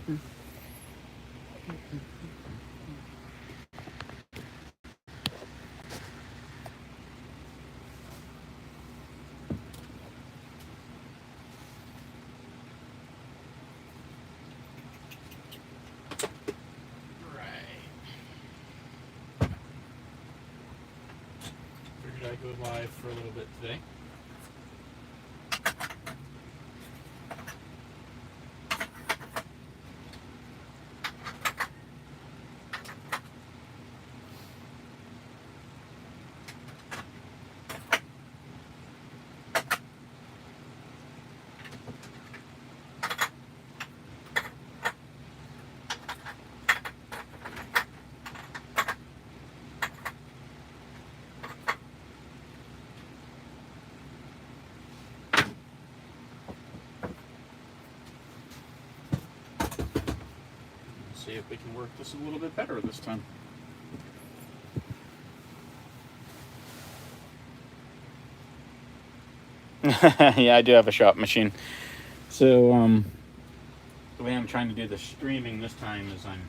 I go live for a little bit today. See if we can work this a little bit better this time. Yeah, I do have a shop machine. So the way I'm trying to do the streaming this time is I'm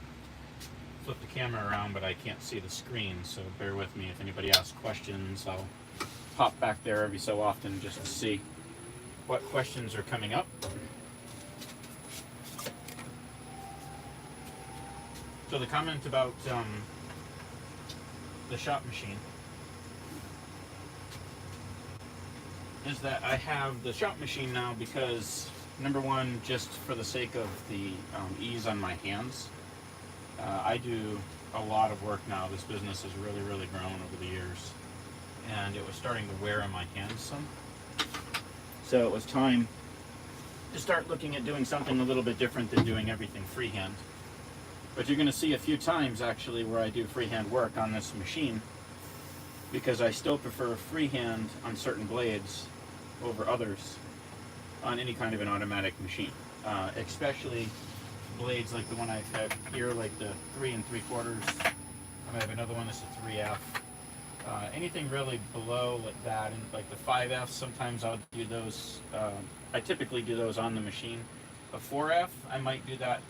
flip the camera around, but I can't see the screen, so bear with me. If anybody asks questions, I'll pop back there every so often just to see what questions are coming up. So the comment about the shop machine is that I have the shop machine now because, number one, just for the sake of the ease on my hands, I do a lot of work now. This business has really, really grown over the years, and it was starting to wear on my hands some. So it was time to start looking at doing something a little bit different than doing everything freehand. But you're going to see a few times actually where I do freehand work on this machine, because I still prefer freehand on certain blades over others on any kind of an automatic machine, especially blades like the one I have here, like the 3 3/4. I have another one that's a 3F. Anything really below like that, and like the 5F, sometimes I'll do those. I typically do those on the machine. A 4F, I might do that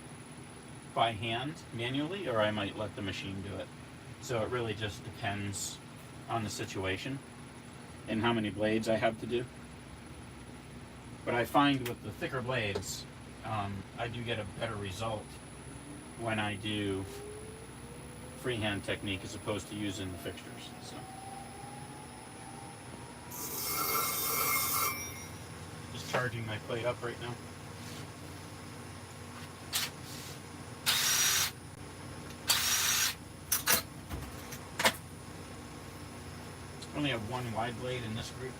by hand manually, or I might let the machine do it. So it really just depends on the situation and how many blades I have to do. But I find with the thicker blades, I do get a better result when I do freehand technique as opposed to using the fixtures. So just charging my plate up right now. I only have one wide blade in this group.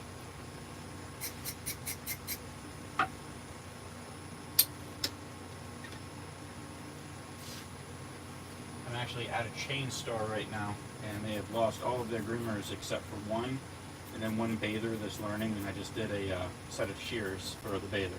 I'm actually at a chain store right now, and they have lost all of their groomers except for one, and then one bather that's learning, and I just did a set of shears for the bather.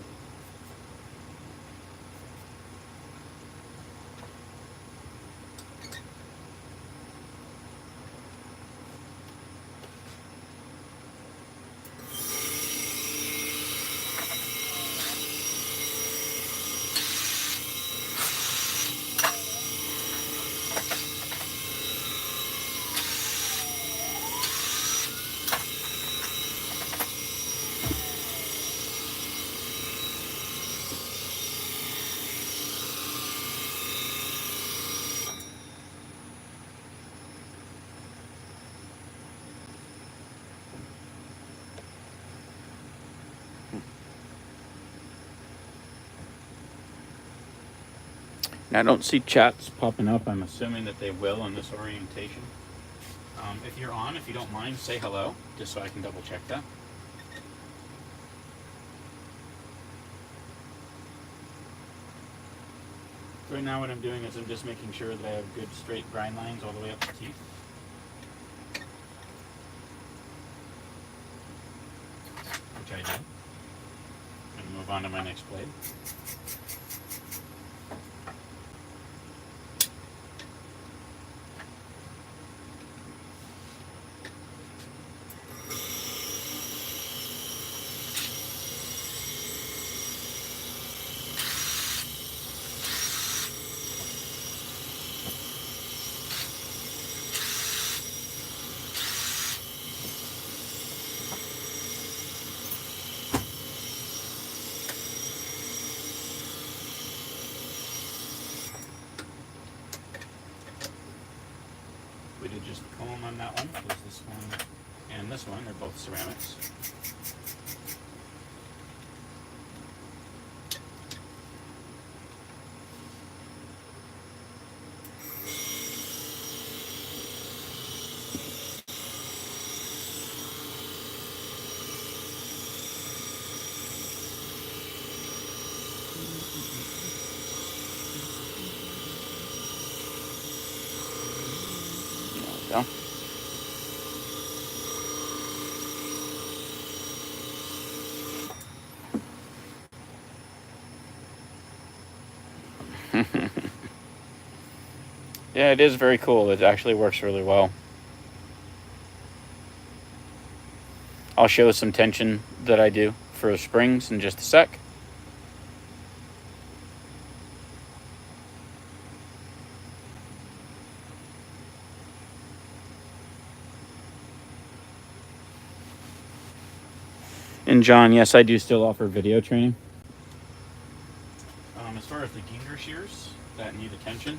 I don't see chats popping up. I'm assuming that they will on this orientation. If you're on, if you don't mind, say hello, just so I can double check that. Right now what I'm doing is I'm just making sure that I have good straight grind lines all the way up the teeth. Which I do. I'm going to move on to my next blade. We did just the comb on that one. There's this one and this one. They're both ceramics. There we go. Yeah, it is very cool. It actually works really well. I'll show some tension that I do for springs in just a sec. And John, yes, I do still offer video training. As far as the Ginger shears that need attention,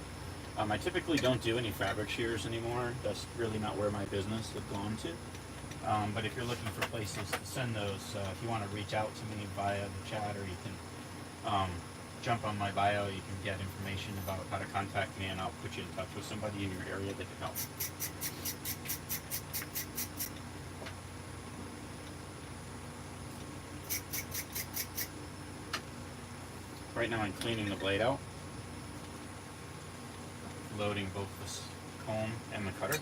I typically don't do any fabric shears anymore. That's really not where my business has gone to. But if you're looking for places to send those, if you want to reach out to me via the chat, or you can jump on my bio, you can get information about how to contact me, and I'll put you in touch with somebody in your area that can help. Right now I'm cleaning the blade out, loading both the comb and the cutter.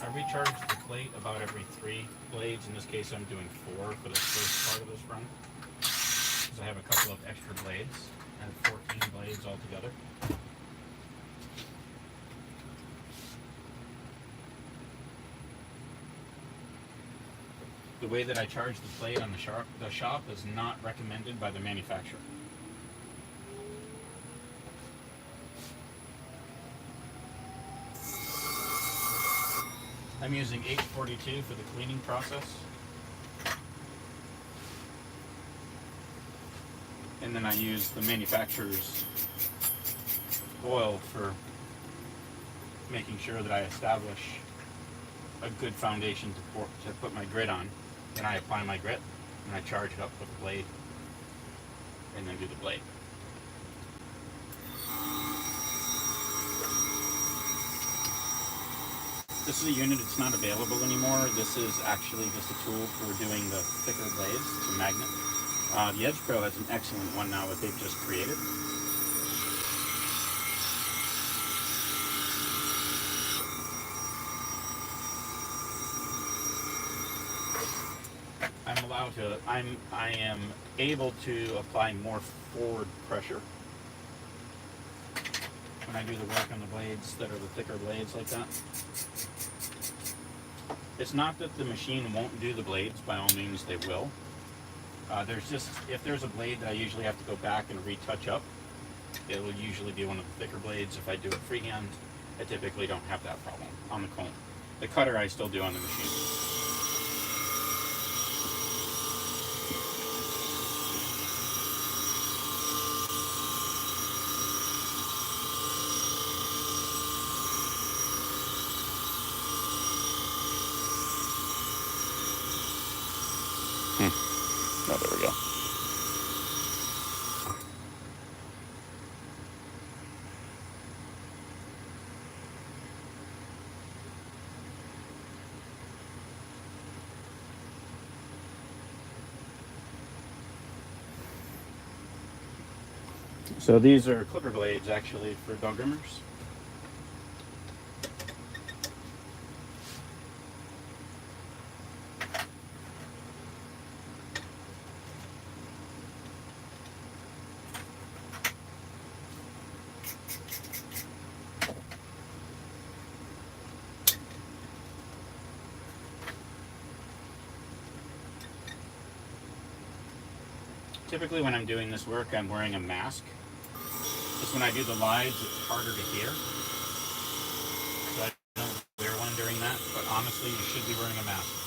I recharge the plate about every 3 blades. In this case, I'm doing 4 for the first part of this run, because I have a couple of extra blades. I have 14 blades altogether. The way that I charge the plate on the shop is not recommended by the manufacturer. I'm using 842 for the cleaning process. And then I use the manufacturer's oil for making sure that I establish a good foundation to put my grit on. Then I apply my grit and I charge it up with the blade and then do the blade. This is a unit that's not available anymore. This is actually just a tool for doing the thicker blades. It's a magnet. The Edge Pro has an excellent one now that they've just created. I am able to apply more forward pressure when I do the work on the blades that are the thicker blades like that. It's not that the machine won't do the blades, by all means they will. If there's a blade that I usually have to go back and retouch up, it will usually be one of the thicker blades. If I do it freehand, I typically don't have that problem on the comb. The cutter I still do on the machine. Oh, there we go. So these are clipper blades actually for dog groomers. Typically when I'm doing this work, I'm wearing a mask. Just when I do the lives, it's harder to hear. So I don't wear one during that, but honestly, you should be wearing a mask.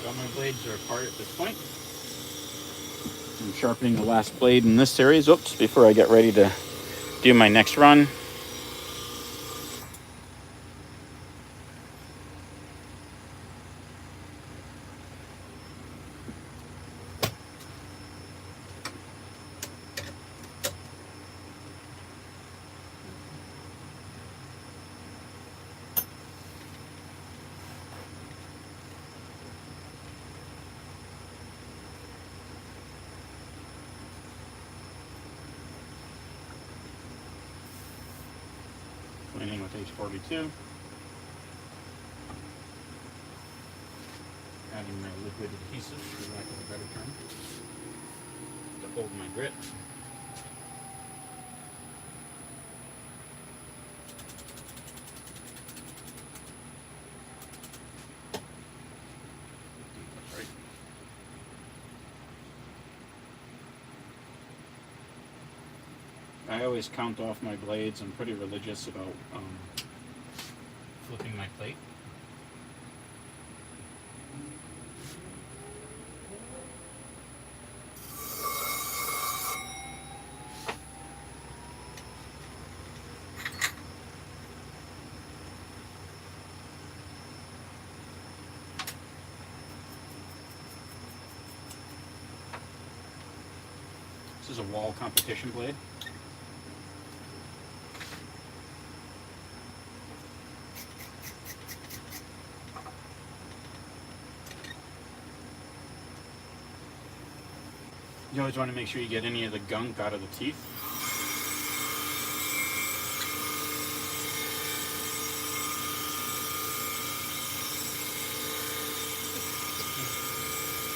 All my blades are apart at this point. I'm sharpening the last blade in this series. Oops, before I get ready to do my next run. Cleaning with H42. Adding my liquid adhesive, for lack of a better term, to hold my grit. Right. I always count off my blades. I'm pretty religious about flipping my plate. This is a wall competition blade. You always want to make sure you get any of the gunk out of the teeth.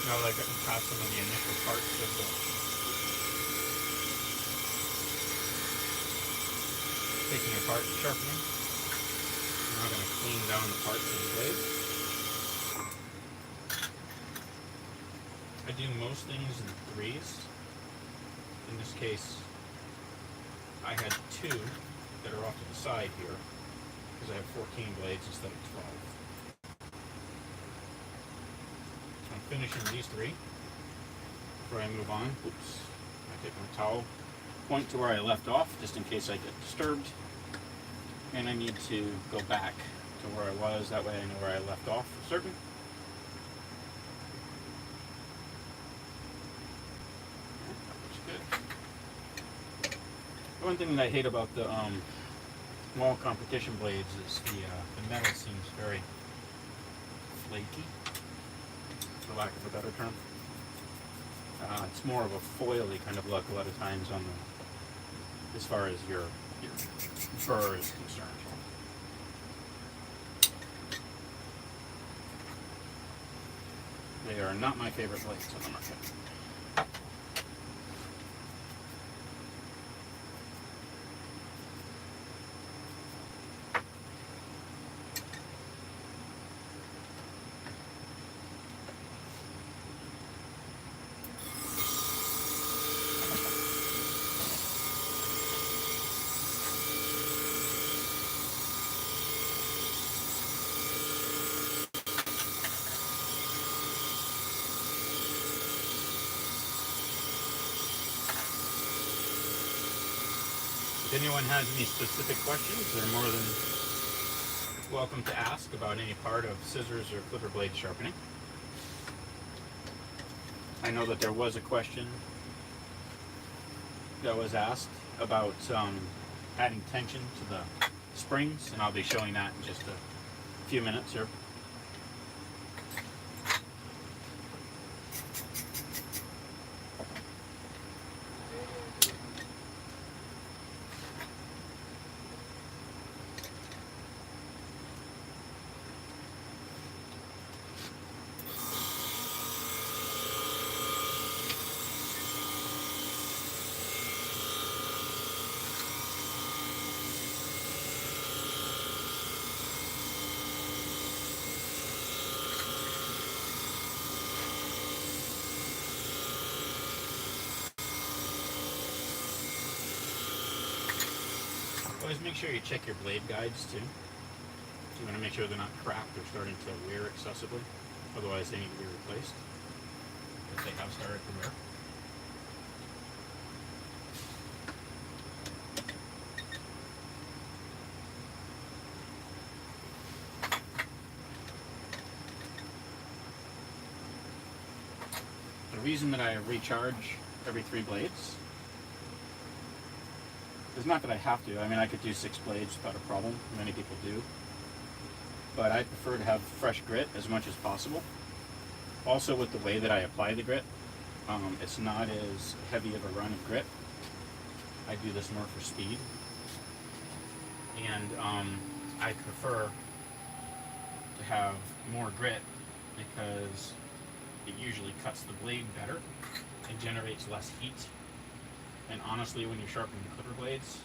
Now that I got past some of the initial parts of the taking apart and sharpening. Now I'm going to clean down the parts of the blade. I do most things in threes. In this case, I had two that are off to the side here because I have 14 blades instead of 12. So I'm finishing these three before I move on. Oops. I take my towel, point to where I left off just in case I get disturbed. And I need to go back to where I was. That way I know where I left off for certain. One thing that I hate about the wall competition blades is the metal seems very flaky. for lack of a better term. It's more of a foily kind of look a lot of times on the, as far as your fur is concerned. They are not my favorite blades on the market. If anyone has any specific questions, they're more than welcome to ask about any part of scissors or clipper blade sharpening. I know that there was a question that was asked about adding tension to the springs, and I'll be showing that in just a few minutes here. Always make sure you check your blade guides too. You want to make sure they're not cracked or starting to wear excessively. Otherwise they need to be replaced if they have started to wear. The reason that I recharge every 3 blades is not that I have to. I mean, I could do 6 blades without a problem. Many people do. But I prefer to have fresh grit as much as possible. Also, with the way that I apply the grit, it's not as heavy of a run of grit. I do this more for speed. And I prefer to have more grit because it usually cuts the blade better and generates less heat. And honestly, when you're sharpening clipper blades,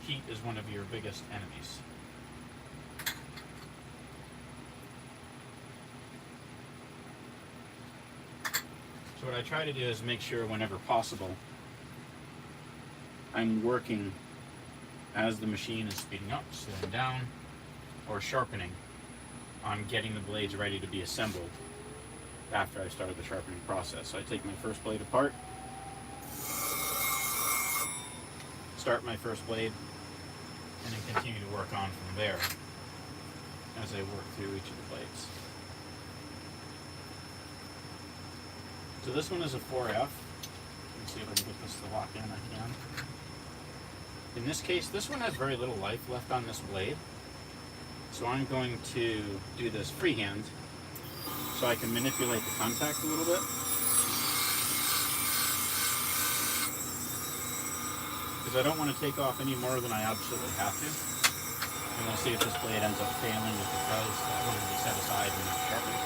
heat is one of your biggest enemies. So what I try to do is make sure whenever possible, I'm working as the machine is speeding up, slowing down, or sharpening on getting the blades ready to be assembled after I started the sharpening process. So I take my first blade apart, start my first blade, and then continue to work on from there as I work through each of the blades. So this one is a 4F. Let me see if I can get this to lock in. I can. In this case, this one has very little life left on this blade. So I'm going to do this freehand so I can manipulate the contact a little bit. Because I don't want to take off any more than I absolutely have to. And we'll see if this blade ends up failing. If it does, that one will be set aside and not sharpened.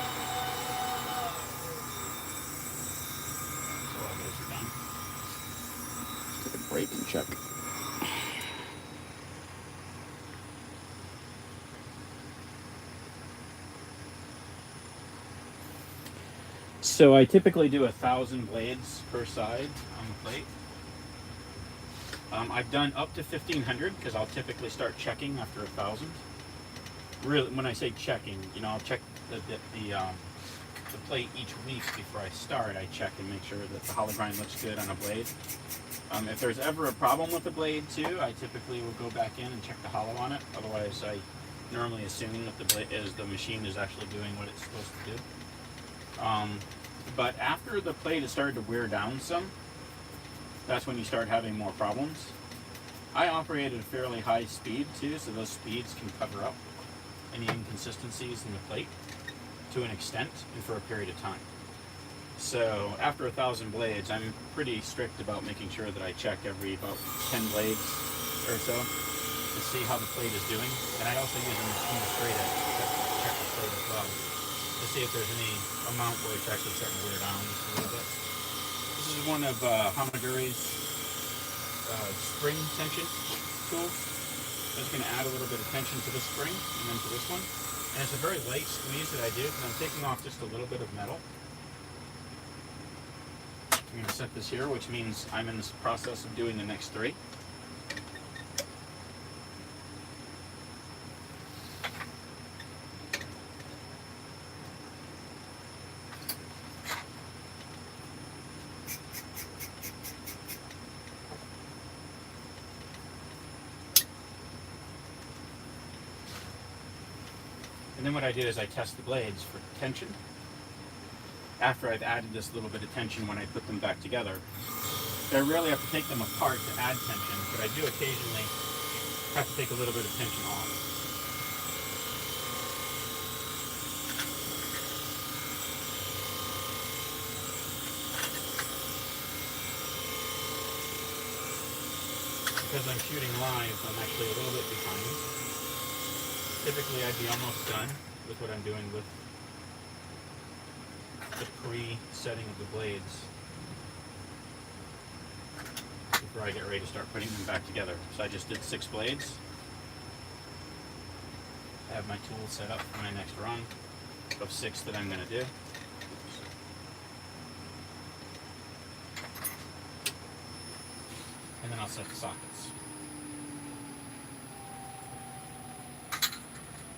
So all those are done. Let's take a break and check. So I typically do 1,000 blades per side on the plate. I've done up to 1,500 because I'll typically start checking after 1,000. Really, when I say checking, I'll check the plate each week before I start. I check and make sure that the hollow grind looks good on a blade. If there's ever a problem with the blade too, I typically will go back in and check the hollow on it. Otherwise, I normally assume that the machine is actually doing what it's supposed to do. But after the plate has started to wear down some, that's when you start having more problems. I operate at a fairly high speed too, so those speeds can cover up any inconsistencies in the plate. to an extent and for a period of time. So after 1,000 blades, I'm pretty strict about making sure that I check every about 10 blades or so to see how the plate is doing. And I also use a machine spray to check the plate as well to see if there's any amount where it's actually starting to wear down just a little bit. This is one of Hamaguri's spring tension tools. I'm just going to add a little bit of tension to this spring and then to this one. And it's a very light squeeze that I do because I'm taking off just a little bit of metal. I'm going to set this here, which means I'm in this process of doing the next 3. And then what I do is I test the blades for tension. After I've added this little bit of tension when I put them back together. I rarely have to take them apart to add tension, but I do occasionally have to take a little bit of tension off. Because I'm shooting live, I'm actually a little bit behind. Typically I'd be almost done with what I'm doing with the pre-setting of the blades before I get ready to start putting them back together. So I just did 6 blades. I have my tools set up for my next run of 6 that I'm going to do. And then I'll set the sockets.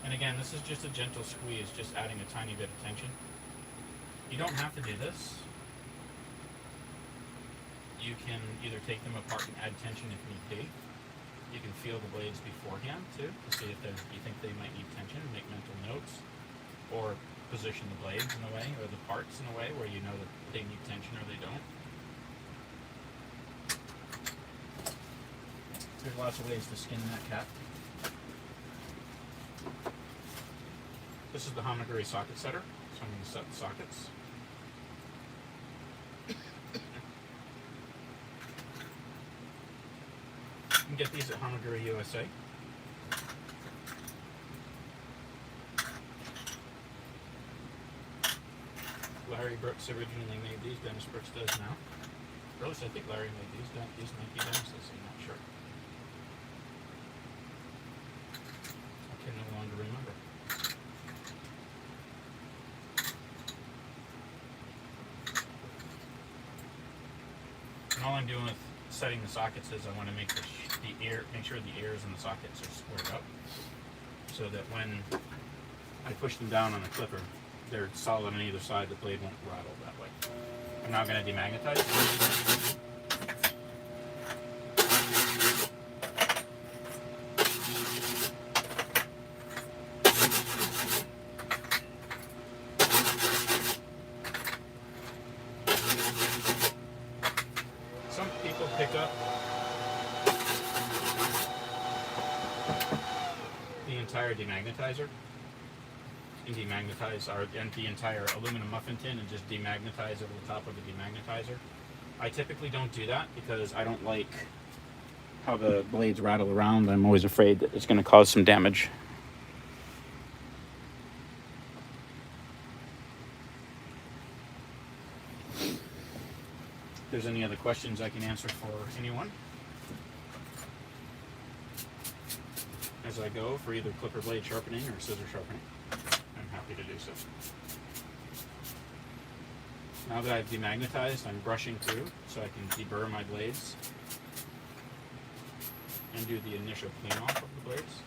And again, this is just a gentle squeeze, just adding a tiny bit of tension. You don't have to do this. You can either take them apart and add tension if need be. You can feel the blades beforehand too, to see if you think they might need tension and make mental notes. Or position the blades in a way, or the parts in a way where you know that they need tension or they don't. There's lots of ways to skin that cat. This is the Hamaguri socket setter, so I'm going to set the sockets. You can get these at Hamaguri USA. Larry Brooks originally made these, Dennis Brooks does now. Or at least I think Larry made these might be Dennis's, I'm not sure. I can no longer remember. And all I'm doing with setting the sockets is I want to make sure the ears and the sockets are squared up, so that when I push them down on the clipper, they're solid on either side. The blade won't rattle that way. I'm now going to demagnetize. Some people pick up the entire demagnetizer and demagnetize the entire aluminum muffin tin and just demagnetize over the top of the demagnetizer. I typically don't do that because I don't like how the blades rattle around. I'm always afraid that it's going to cause some damage. If there's any other questions I can answer for anyone as I go for either clipper blade sharpening or scissor sharpening, I'm happy to do so. Now that I've demagnetized, I'm brushing through so I can deburr my blades and do the initial clean off of the blades.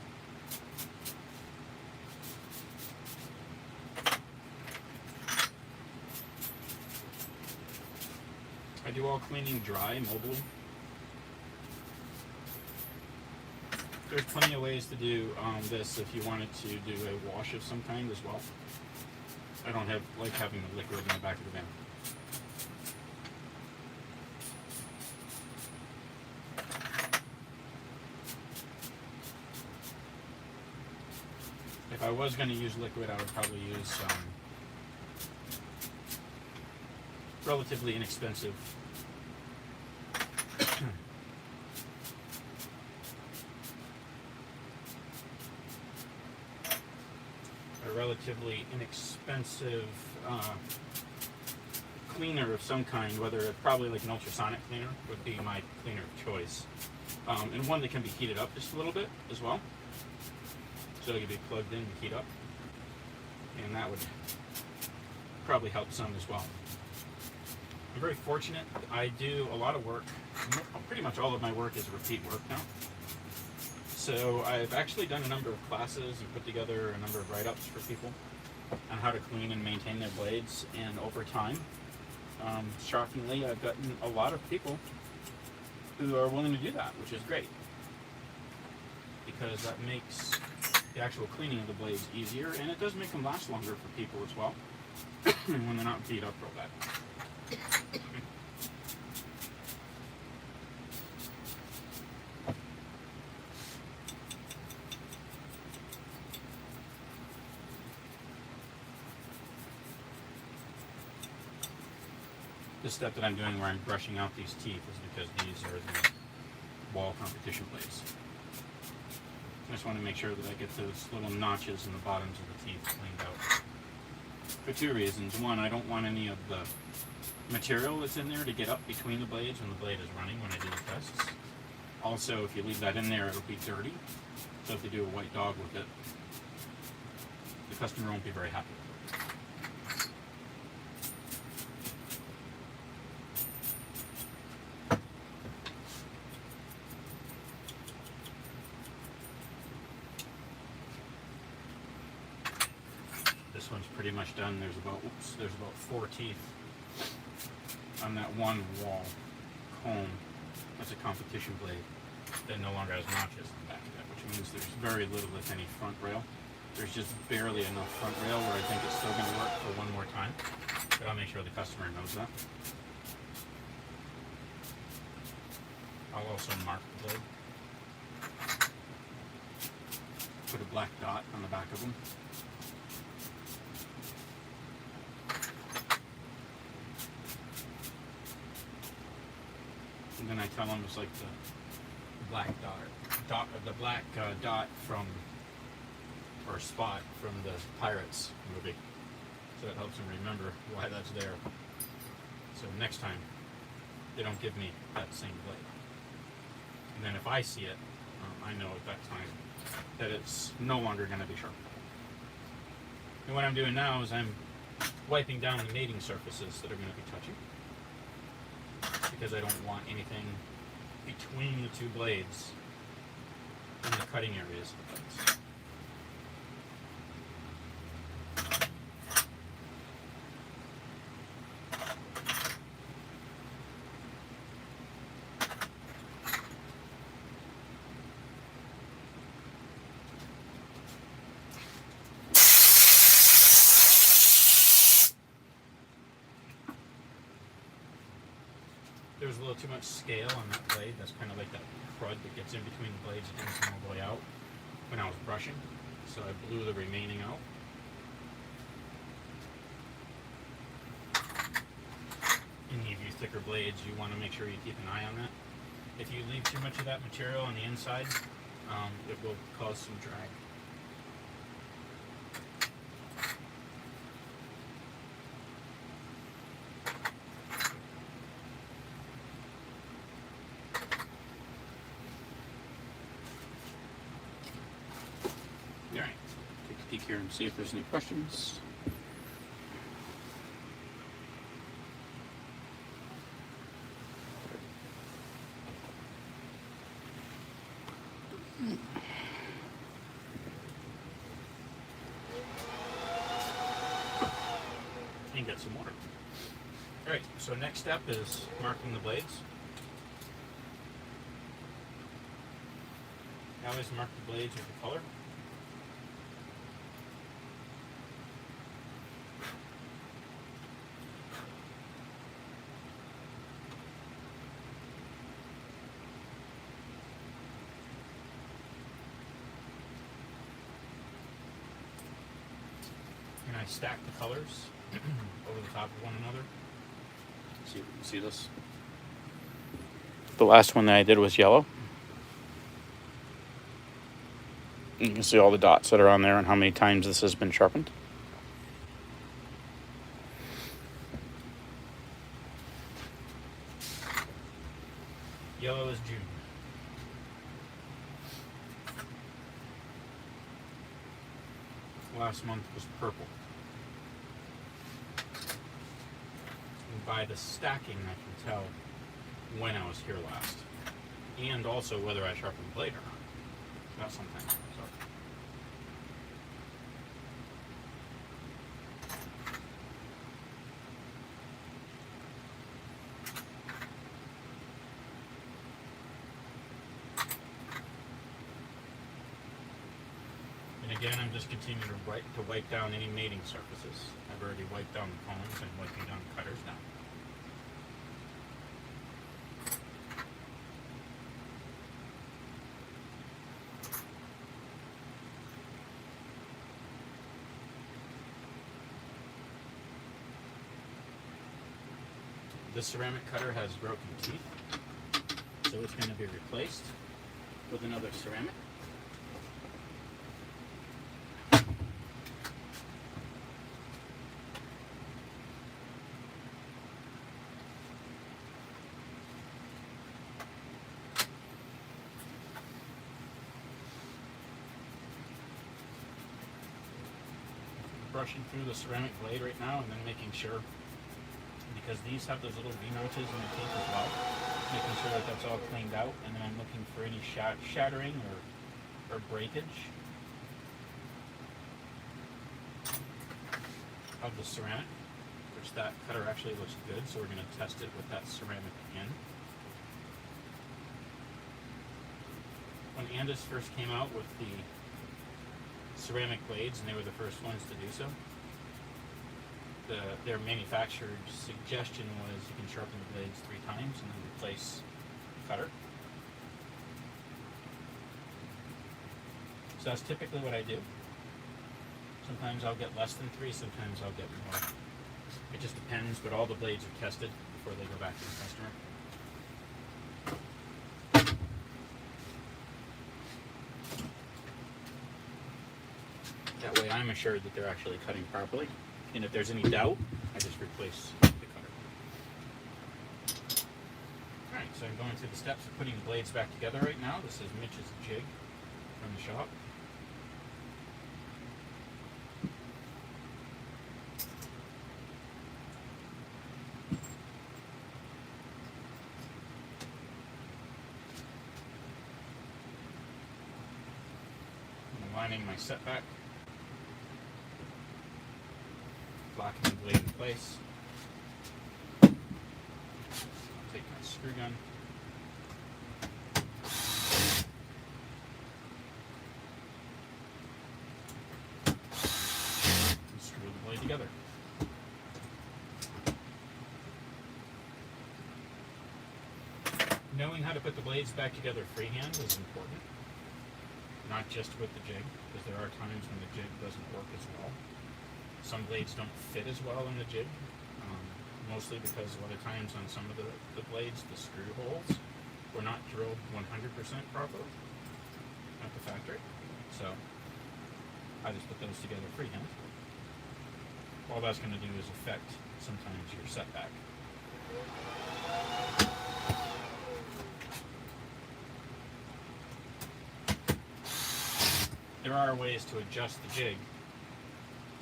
I do all cleaning dry, mobily. There's plenty of ways to do this if you wanted to do a wash of some kind as well. I don't like having the liquid in the back of the van. If I was going to use liquid, I would probably use relatively inexpensive. A relatively inexpensive cleaner of some kind, whether it's probably like an ultrasonic cleaner would be my cleaner of choice. And one that can be heated up just a little bit as well. So it can be plugged in and heat up. And that would probably help some as well. I'm very fortunate. I do a lot of work. Pretty much all of my work is repeat work now. So I've actually done a number of classes and put together a number of write-ups for people on how to clean and maintain their blades. And over time, shockingly, I've gotten a lot of people who are willing to do that, which is great. Because that makes the actual cleaning of the blades easier, and it does make them last longer for people as well, when they're not beat up real bad. The step that I'm doing where I'm brushing out these teeth is because these are the wall competition blades. I just want to make sure that I get those little notches in the bottoms of the teeth cleaned out. For two reasons. One, I don't want any of the material that's in there to get up between the blades when the blade is running when I do the tests. Also, if you leave that in there, it'll be dirty. So if you do a white dog with it, the customer won't be very happy. This one's pretty much done. There's about 4 teeth on that one wall comb. That's a competition blade that no longer has notches on the back of it, which means there's very little, if any, front rail. There's just barely enough front rail where I think it's still going to work for one more time, but I'll make sure the customer knows that. I'll also mark the blade. Put a black dot on the back of them. And then I tell them it's like the black dot from, or spot from the Pirates movie. So it helps them remember why that's there. So next time, they don't give me that same blade. And then if I see it, I know at that time that it's no longer going to be sharp. And what I'm doing now is I'm wiping down the mating surfaces that are going to be touching, because I don't want anything between the two blades in the cutting areas of the blades. There's a little too much scale on that blade. That's kind of like that crud that gets in between the blades. It didn't come all the way out when I was brushing, so I blew the remaining out. Any of you thicker blades, you want to make sure you keep an eye on that. If you leave too much of that material on the inside, it will cause some drag. Alright, take a peek here and see if there's any questions. And get some water. Alright, so next step is marking the blades. I always mark the blades with the color. And I stack the colors over the top of one another. See if you can see this. The last one that I did was yellow. You can see all the dots that are on there and how many times this has been sharpened. Yellow is June. Last month was purple. And by the stacking, I can tell when I was here last, and also whether I sharpened the blade or not. Not sometimes. So. And again, I'm just continuing to wipe down any mating surfaces. I've already wiped down the combs and wiping down the cutters now. This ceramic cutter has broken teeth, so it's going to be replaced with another ceramic. Brushing through the ceramic blade right now and then making sure, because these have those little V-notches in the teeth as well, making sure that that's all cleaned out, and then I'm looking for any shattering or breakage of the ceramic, which that cutter actually looks good, so we're going to test it with that ceramic in. When Andis first came out with the ceramic blades, and they were the first ones to do so, their manufacturer's suggestion was you can sharpen the blades 3 times and then replace the cutter. So that's typically what I do. Sometimes I'll get less than 3, sometimes I'll get more. It just depends, but all the blades are tested before they go back to the customer. That way I'm assured that they're actually cutting properly. And if there's any doubt, I just replace the cutter. Alright, so I'm going through the steps of putting the blades back together right now. This is Mitch's jig from the shop. I'm aligning my setback. Locking the blade in place. I'll take my screw gun. And screw the blade together. Knowing how to put the blades back together freehand is important. Not just with the jig, because there are times when the jig doesn't work as well. Some blades don't fit as well in the jig, mostly because a lot of times on some of the blades, the screw holes were not drilled 100% properly at the factory. So I just put those together freehand. All that's going to do is affect sometimes your setback. There are ways to adjust the jig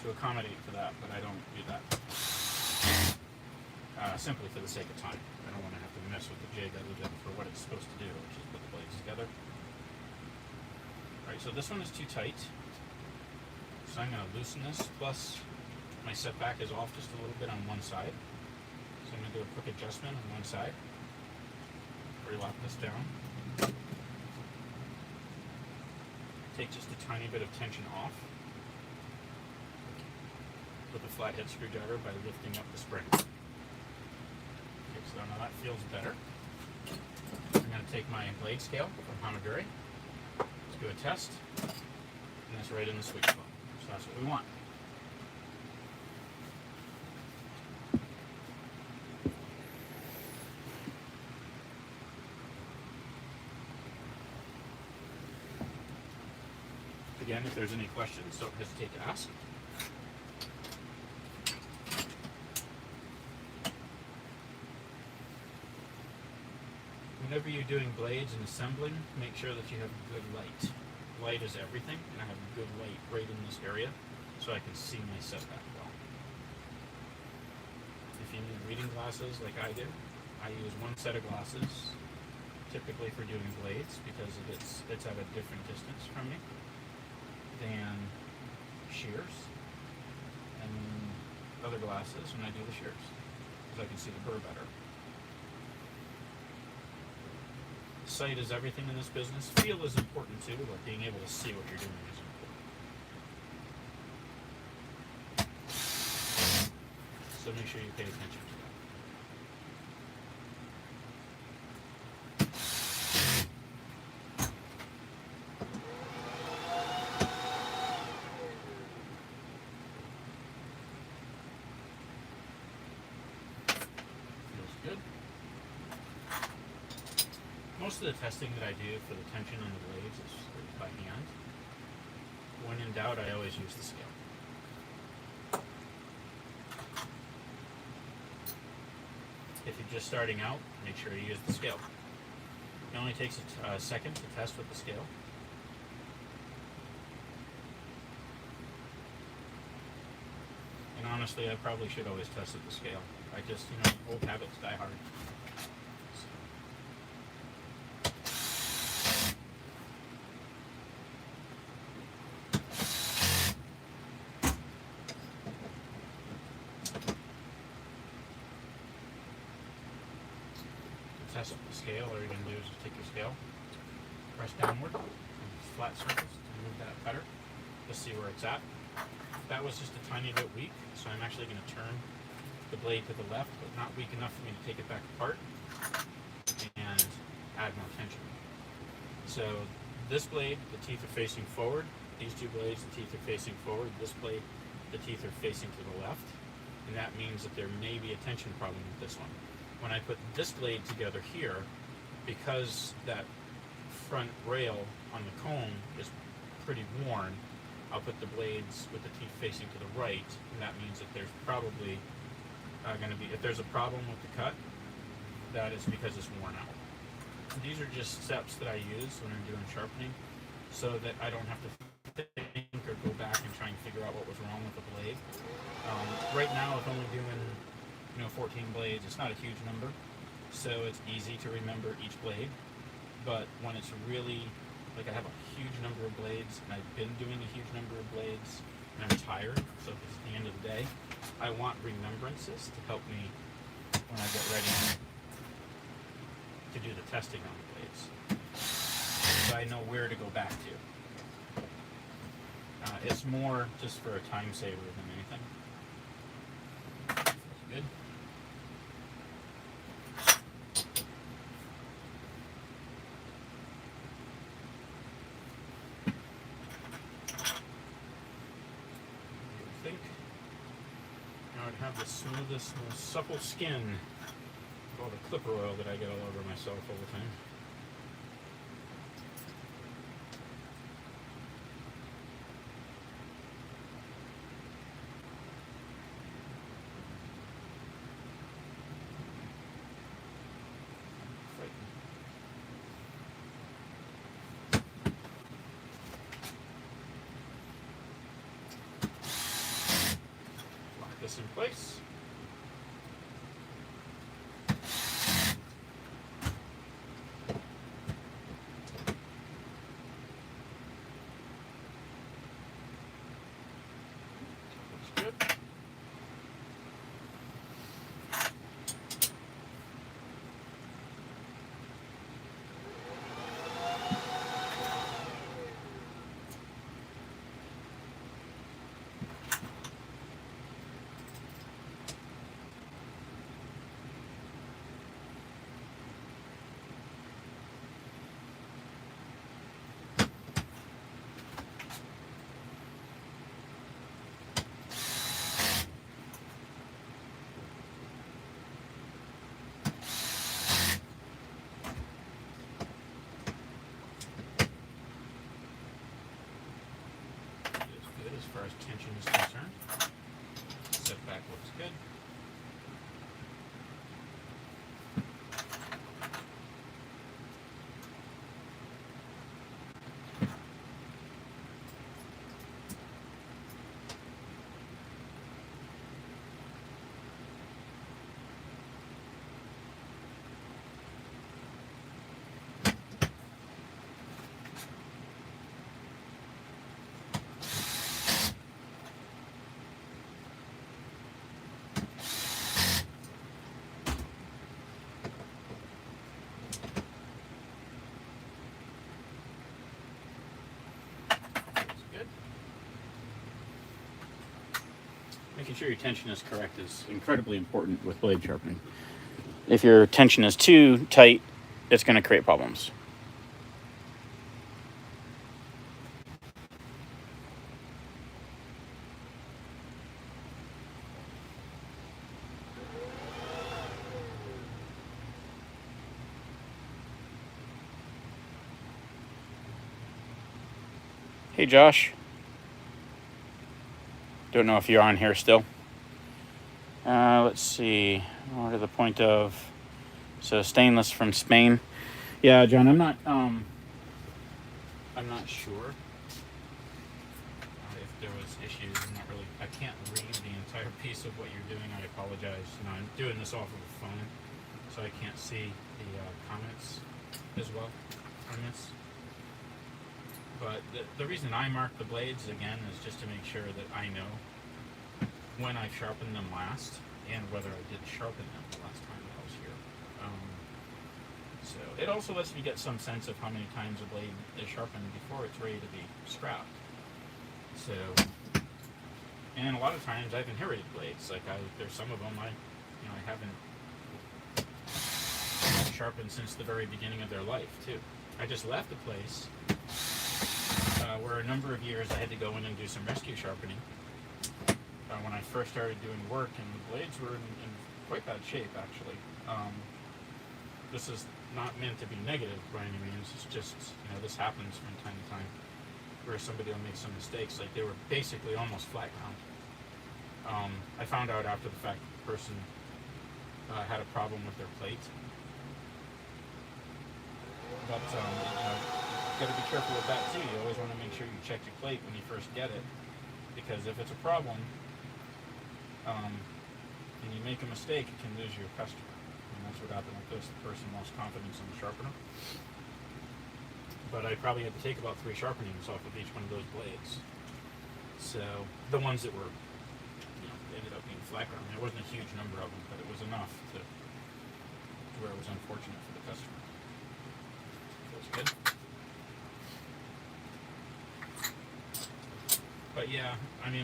to accommodate for that, but I don't do that. Simply for the sake of time. I don't want to have to mess with the jig other than for what it's supposed to do, which is put the blades together. Alright, so this one is too tight. So I'm going to loosen this, plus my setback is off just a little bit on one side. So I'm going to do a quick adjustment on one side. Relock this down. Take just a tiny bit of tension off with a flathead screwdriver by lifting up the spring. Okay, so now that feels better. I'm going to take my blade scale from Hamaguri. Let's do a test. And that's right in the sweet spot. So that's what we want. Again, if there's any questions, don't hesitate to ask. Whenever you're doing blades and assembling, make sure that you have good light. Light is everything, and I have good light right in this area so I can see my setback well. If you need reading glasses like I do, I use one set of glasses typically for doing blades because it's at a different distance from me than shears, and other glasses when I do the shears because I can see the burr better. Sight is everything in this business. Feel is important too, but being able to see what you're doing is important. So make sure you pay attention to that. Feels good. Most of the testing that I do for the tension on the blades is by hand. When in doubt, I always use the scale. If you're just starting out, make sure you use the scale. It only takes a second to test with the scale. And honestly, I probably should always test with the scale. I just, old habits die hard. Test with the scale, all you're going to do is just take your scale, press downward on the flat surface to move that better, just see where it's at. That was just a tiny bit weak, so I'm actually going to turn the blade to the left, but not weak enough for me to take it back apart and add more tension. So this blade, the teeth are facing forward. These two blades, the teeth are facing forward. This blade, the teeth are facing to the left, and that means that there may be a tension problem with this one. When I put this blade together here, because that front rail on the comb is pretty worn, I'll put the blades with the teeth facing to the right, and that means that there's probably going to be, if there's a problem with the cut, that is because it's worn out. These are just steps that I use when I'm doing sharpening so that I don't have to think or go back and try and figure out what was wrong with the blade. Right now, with only doing 14 blades, it's not a huge number, so it's easy to remember each blade. But when it's really, like I have a huge number of blades, and I've been doing a huge number of blades, and I'm tired, so if it's the end of the day, I want remembrances to help me when I get ready to do the testing on the blades, so I know where to go back to. It's more just for a time saver than anything. Good. Think I would have the smoothest, most supple skin of all the clipper oil that I get all over myself all the time. This in place. Looks good. as far as tension is concerned. Setback looks good. Making sure your tension is correct is incredibly important with blade sharpening. If your tension is too tight, it's going to create problems. Hey Josh. Don't know if you're on here still. Let's see. More to the point of, so stainless from Spain. Yeah, John, I'm not sure if there was issues. I can't read the entire piece of what you're doing. I apologize. I'm doing this off of a phone, so I can't see the comments as well on this. But the reason I mark the blades, again, is just to make sure that I know when I sharpened them last and whether I did sharpen them the last time I was here. So it also lets me get some sense of how many times a blade is sharpened before it's ready to be scrapped. So, and a lot of times I've inherited blades. Like there's some of them I haven't sharpened since the very beginning of their life too. I just left the place where a number of years I had to go in and do some rescue sharpening when I first started doing work, and the blades were in quite bad shape actually. This is not meant to be negative by any means. It's just, this happens from time to time where somebody will make some mistakes. Like they were basically almost flat ground. I found out after the fact that the person had a problem with their plate. But got to be careful with that too. You always want to make sure you check your plate when you first get it, because if it's a problem and you make a mistake, it can lose your customer. And that's what happened with this. The person lost confidence in the sharpener. But I probably had to take about 3 sharpenings off of each one of those blades. So the ones that were, ended up being flat ground. There wasn't a huge number of them, but it was enough to where it was unfortunate for the customer. Feels good. But yeah,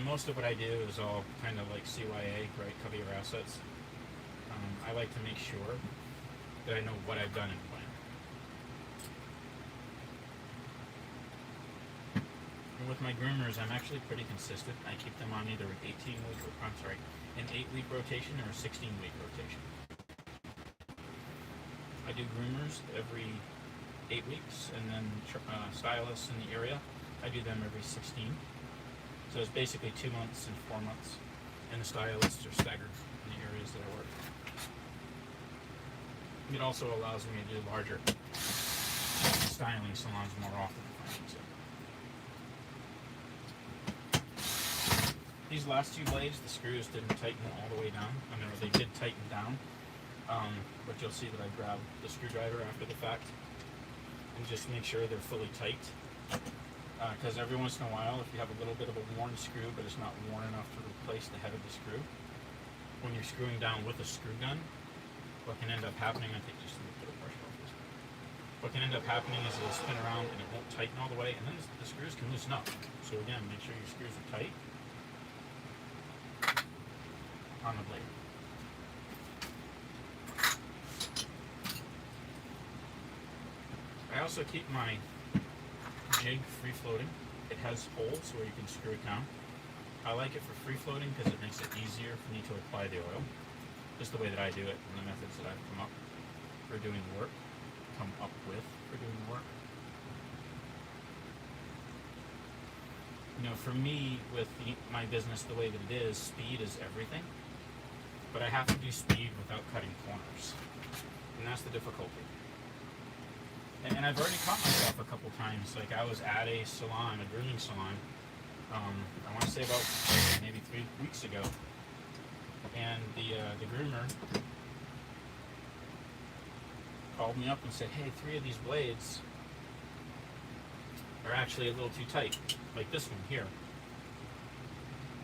most of what I do is all kind of like CYA, right? Cover your assets. I like to make sure that I know what I've done and when. And with my groomers, I'm actually pretty consistent. I keep them on either an 8-week rotation or a 16-week rotation. I do groomers every 8 weeks, and then stylists in the area, I do them every 16. So it's basically 2 months and 4 months, and the stylists are staggered in the areas that I work. It also allows me to do larger styling salons more often, if I need to. These last 2 blades, the screws didn't tighten all the way down. They did tighten down, but you'll see that I grabbed the screwdriver after the fact and just make sure they're fully tight. Because every once in a while, if you have a little bit of a worn screw, but it's not worn enough to replace the head of the screw, when you're screwing down with a screw gun, what can end up happening, I think just a little bit of pressure off this. What can end up happening is it'll spin around and it won't tighten all the way, and then the screws can loosen up. So again, make sure your screws are tight on the blade. I also keep my jig free floating. It has holes where you can screw it down. I like it for free floating because it makes it easier for me to apply the oil. Just the way that I do it and the methods that I've come up with for doing the work. You know, for me, with my business the way that it is, speed is everything. But I have to do speed without cutting corners. And that's the difficulty. And I've already caught myself a couple times. Like, I was at a salon, a grooming salon, I want to say about maybe 3 weeks ago. And the groomer called me up and said, hey, 3 of these blades are actually a little too tight, like this one here.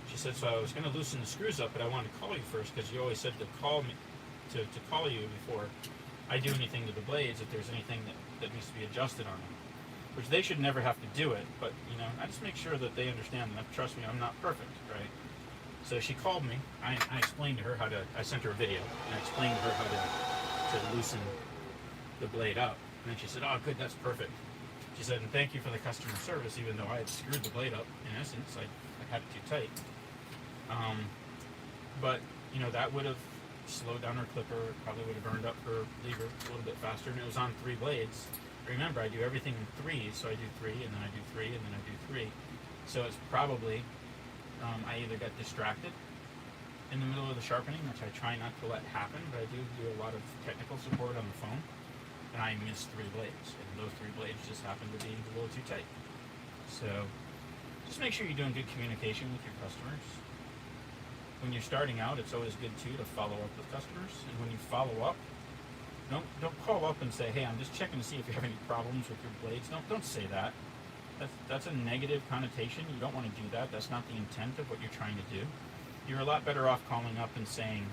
She said, so I was going to loosen the screws up, but I wanted to call you first because you always said to call me, to call you before I do anything to the blades if there's anything that needs to be adjusted on them. Which they should never have to do it, but you know, I just make sure that they understand that. Trust me, I'm not perfect, right? So she called me. I explained to her how to. I sent her a video and I explained to her how to loosen the blade up. And then she said, "Oh, good, that's perfect." She said, "And thank you for the customer service, even though I had screwed the blade up. In essence, I had it too tight." But you know, that would have slowed down her clipper. Probably would have burned up her lever a little bit faster. And it was on 3 blades. Remember, I do everything in 3s, so I do 3, and then I do 3, and then I do 3. So it's probably I either got distracted in the middle of the sharpening, which I try not to let happen, but I do a lot of technical support on the phone, and I missed 3 blades, and those 3 blades just happened to be a little too tight. So just make sure you're doing good communication with your customers. When you're starting out, it's always good too to follow up with customers, and when you follow up, don't call up and say, hey, I'm just checking to see if you have any problems with your blades. Don't say that. That's a negative connotation. You don't want to do that. That's not the intent of what you're trying to do. You're a lot better off calling up and saying,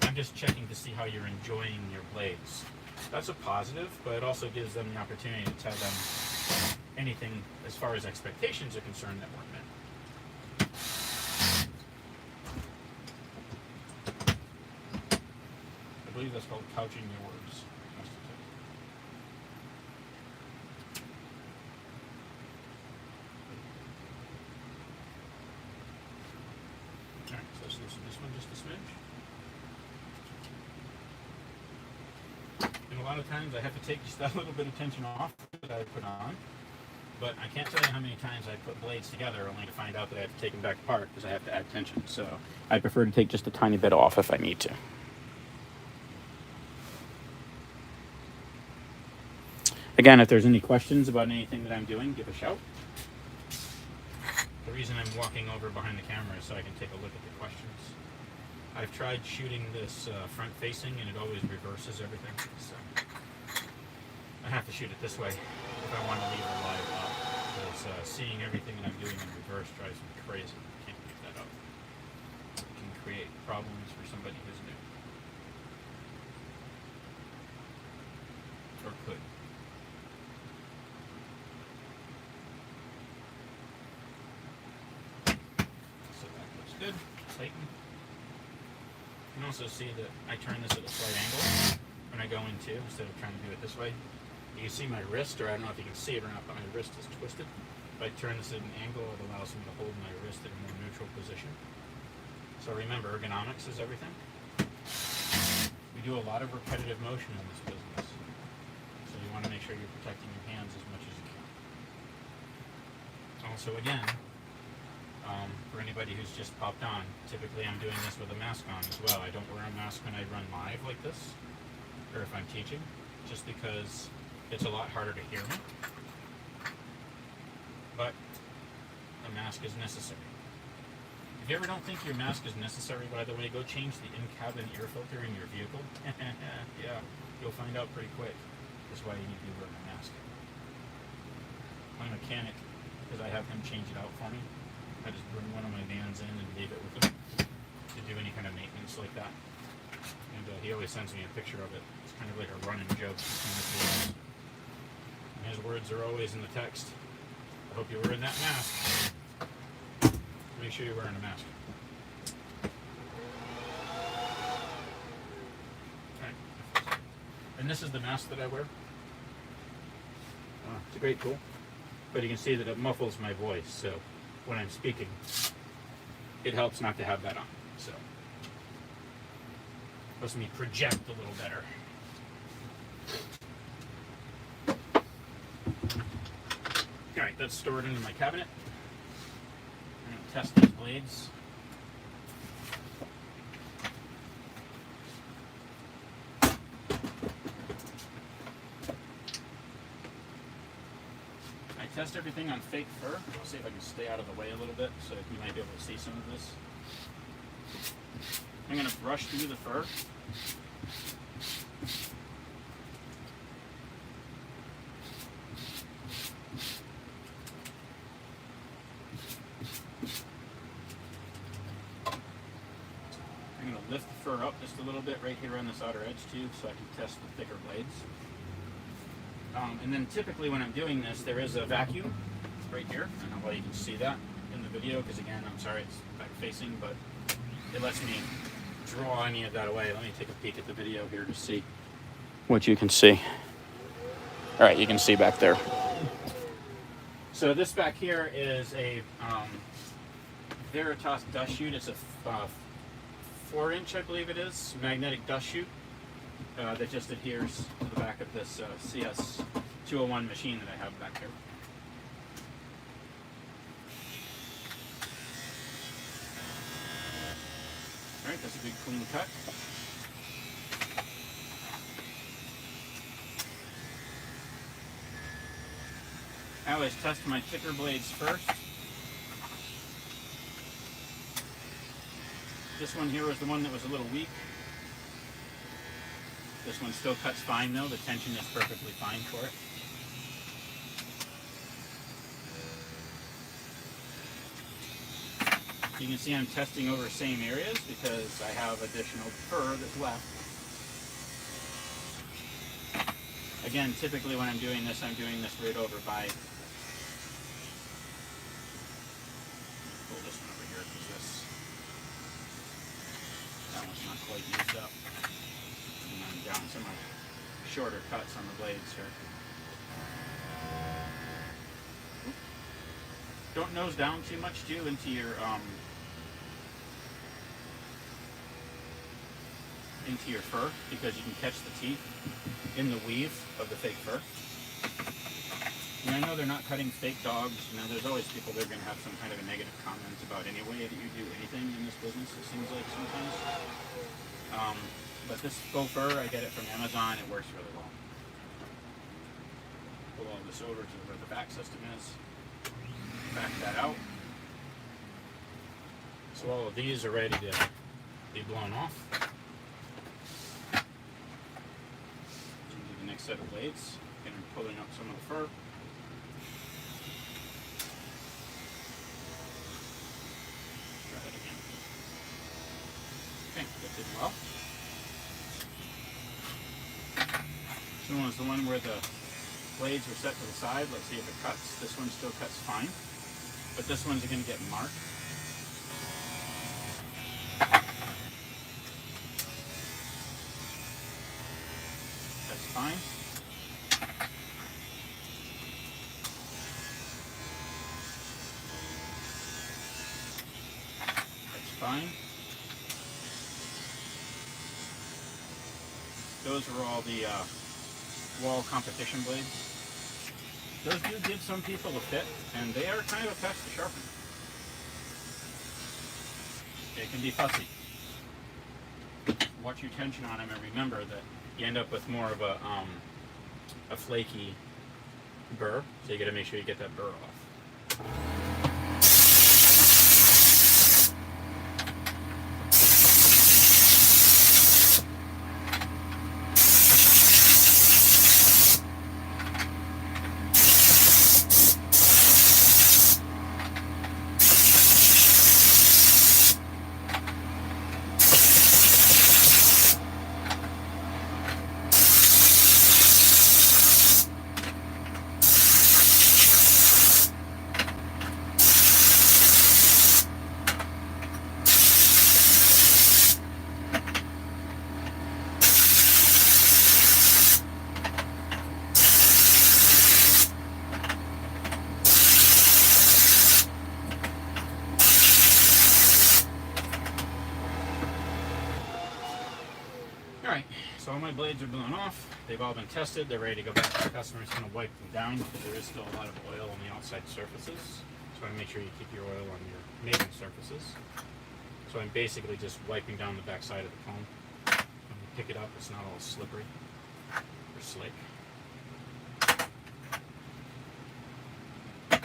I'm just checking to see how you're enjoying your blades. That's a positive, but it also gives them the opportunity to tell them anything as far as expectations are concerned that weren't met. I believe that's called couching your words. Alright, so let's loosen this one just a smidge. And a lot of times I have to take just that little bit of tension off that I put on. But I can't tell you how many times I put blades together only to find out that I have to take them back apart because I have to add tension. So I prefer to take just a tiny bit off if I need to. Again, if there's any questions about anything that I'm doing, give a shout. The reason I'm walking over behind the camera is so I can take a look at the questions. I've tried shooting this front facing and it always reverses everything. So I have to shoot it this way if I want to leave it live up. Because seeing everything that I'm doing in reverse drives me crazy. I can't keep that up. It can create problems for somebody who's new. Or could. Good. Tighten. You can also see that I turn this at a slight angle when I go into, instead of trying to do it this way. You can see my wrist, or I don't know if you can see it or not, but my wrist is twisted. If I turn this at an angle, it allows me to hold my wrist in a more neutral position. So remember, ergonomics is everything. We do a lot of repetitive motion in this business. So you want to make sure you're protecting your hands as much as you can. Also, again, for anybody who's just popped on, typically I'm doing this with a mask on as well. I don't wear a mask when I run live like this, or if I'm teaching, just because it's a lot harder to hear me. But a mask is necessary. If you ever don't think your mask is necessary, by the way, go change the in-cabin ear filter in your vehicle. Yeah, you'll find out pretty quick. That's why you need to be wearing a mask. My mechanic, because I have him change it out for me, I just bring one of my vans in and leave it with him to do any kind of maintenance like that. And he always sends me a picture of it. It's kind of like a running joke between the two of us. And his words are always in the text. I hope you're wearing that mask. Make sure you're wearing a mask. Alright. And this is the mask that I wear. It's a great tool. But you can see that it muffles my voice, so when I'm speaking, it helps not to have that on. So helps me project a little better. Alright, that's stored into my cabinet. test these blades. I test everything on fake fur. I'll see if I can stay out of the way a little bit so you might be able to see some of this. I'm going to brush through the fur. I'm going to lift the fur up just a little bit right here on this outer edge too, so I can test the thicker blades. And then typically when I'm doing this, there is a vacuum right here. I don't know why you can see that in the video, because again, I'm sorry it's back facing, but it lets me draw any of that away. Let me take a peek at the video here to see what you can see. All right, you can see back there. So this back here is a Veritas dust chute. It's a 4-inch, I believe it is, magnetic dust chute that just adheres to the back of this CS201 machine that I have back here. All right, that's a good clean cut. I always test my thicker blades first. This one here was the one that was a little weak. This one still cuts fine though. The tension is perfectly fine for it. You can see I'm testing over same areas because I have additional fur that's left. Again, typically when I'm doing this right over by, pull this one over here because that one's not quite used up. And then down some of my shorter cuts on the blades here. Don't nose down too much too into your fur, because you can catch the teeth in the weave of the fake fur. And I know they're not cutting fake dogs. You know, there's always people that are going to have some kind of a negative comment about any way that you do anything in this business, it seems like sometimes. But this faux fur, I get it from Amazon. It works really well. Pull all this over to where the back system is. Back that out. So all of these are ready to be blown off. The next set of blades, and I'm pulling up some of the fur. Try that again. Okay, that did well. This one was the one where the blades were set to the side. Let's see if it cuts. This one still cuts fine, but this one's going to get marked. Fine. That's fine. Those are all the wall competition blades. Those do give some people a fit, and they are kind of a test to sharpen. They can be fussy. Watch your tension on them and remember that you end up with more of a flaky burr, so you got to make sure you get that burr off. Alright, so all my blades are blown off. They've all been tested. They're ready to go back to the customer. It's going to wipe them down because there is still a lot of oil on the outside surfaces. So want to make sure you keep your oil on your mating surfaces. So I'm basically just wiping down the back side of the comb. When you pick it up, it's not all slippery or slick. Make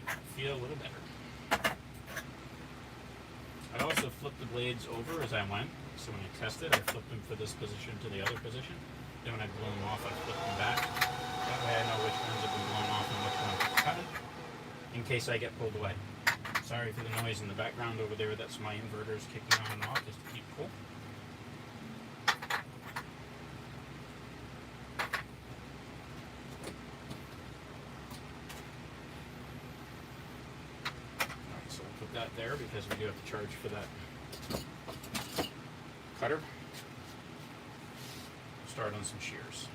it feel a little better. I also flipped the blades over as I went. So when I tested, I flipped them from this position to the other position. Then when I blew them off, I flipped them back. That way I know which ones have been blown off and which ones are cut, in case I get pulled away. Sorry for the noise in the background over there. That's my inverters kicking on and off just to keep cool. Alright, so I'll put that there because we do have to charge for that cutter. Start on some shears.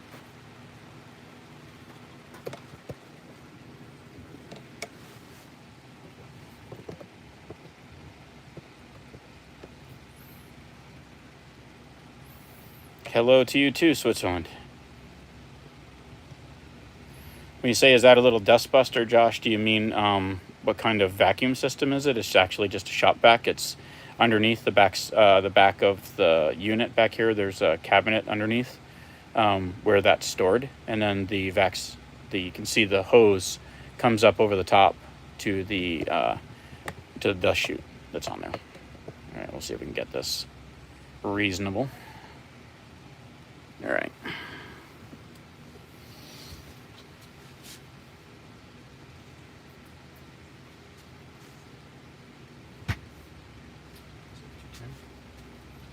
Hello to you too, Switzerland. When you say, is that a little dust buster, Josh, do you mean what kind of vacuum system is it? It's actually just a shop vac. It's underneath the back of the unit back here. There's a cabinet underneath where that's stored. And then you can see the hose comes up over the top to the dust chute that's on there. All right, we'll see if we can get this reasonable. All right.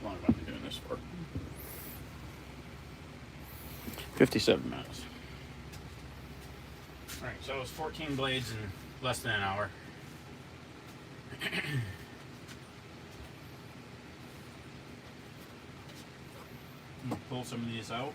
How long have I been doing this for? 57 minutes. All right, so it was 14 blades in less than an hour. Pull some of these out.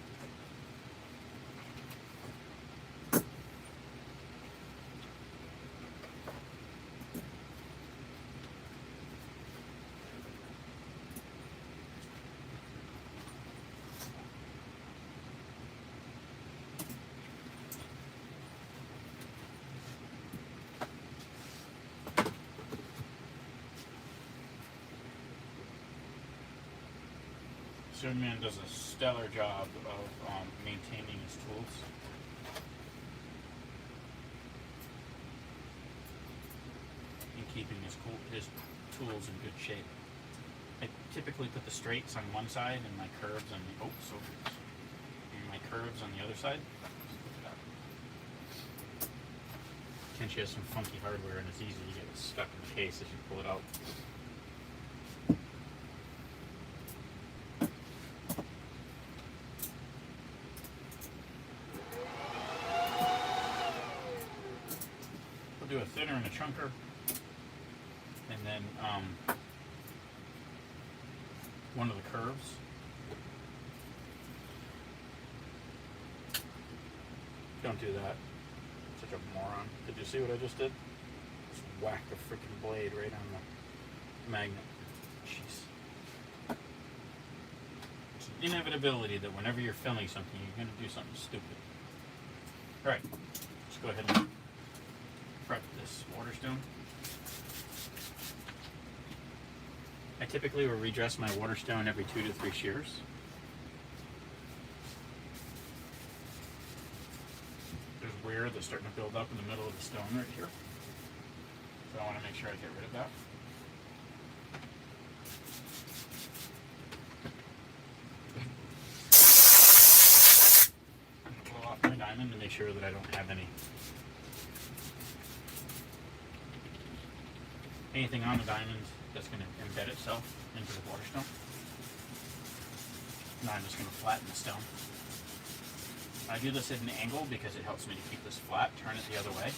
Sharpening does a stellar job of maintaining his tools. And keeping his tools in good shape. I typically put the straights on one side and my curves on the curves on the other side. Kenshi has some funky hardware and it's easy to get stuck in the case as you pull it out. Do a thinner and a chunker, and then one of the curves. Don't do that. Such a moron. Did you see what I just did? Just whacked the freaking blade right on the magnet. Jeez. It's an inevitability that whenever you're filming something, you're going to do something stupid. Alright, let's go ahead and prep this water stone. I typically will redress my water stone every 2 to 3 shears. There's wear that's starting to build up in the middle of the stone right here. So I want to make sure I get rid of that. Blow off my diamond to make sure that I don't have anything on the diamond that's going to embed itself into the water stone. Now I'm just going to flatten the stone. I do this at an angle because it helps me to keep this flat. Turn it the other way.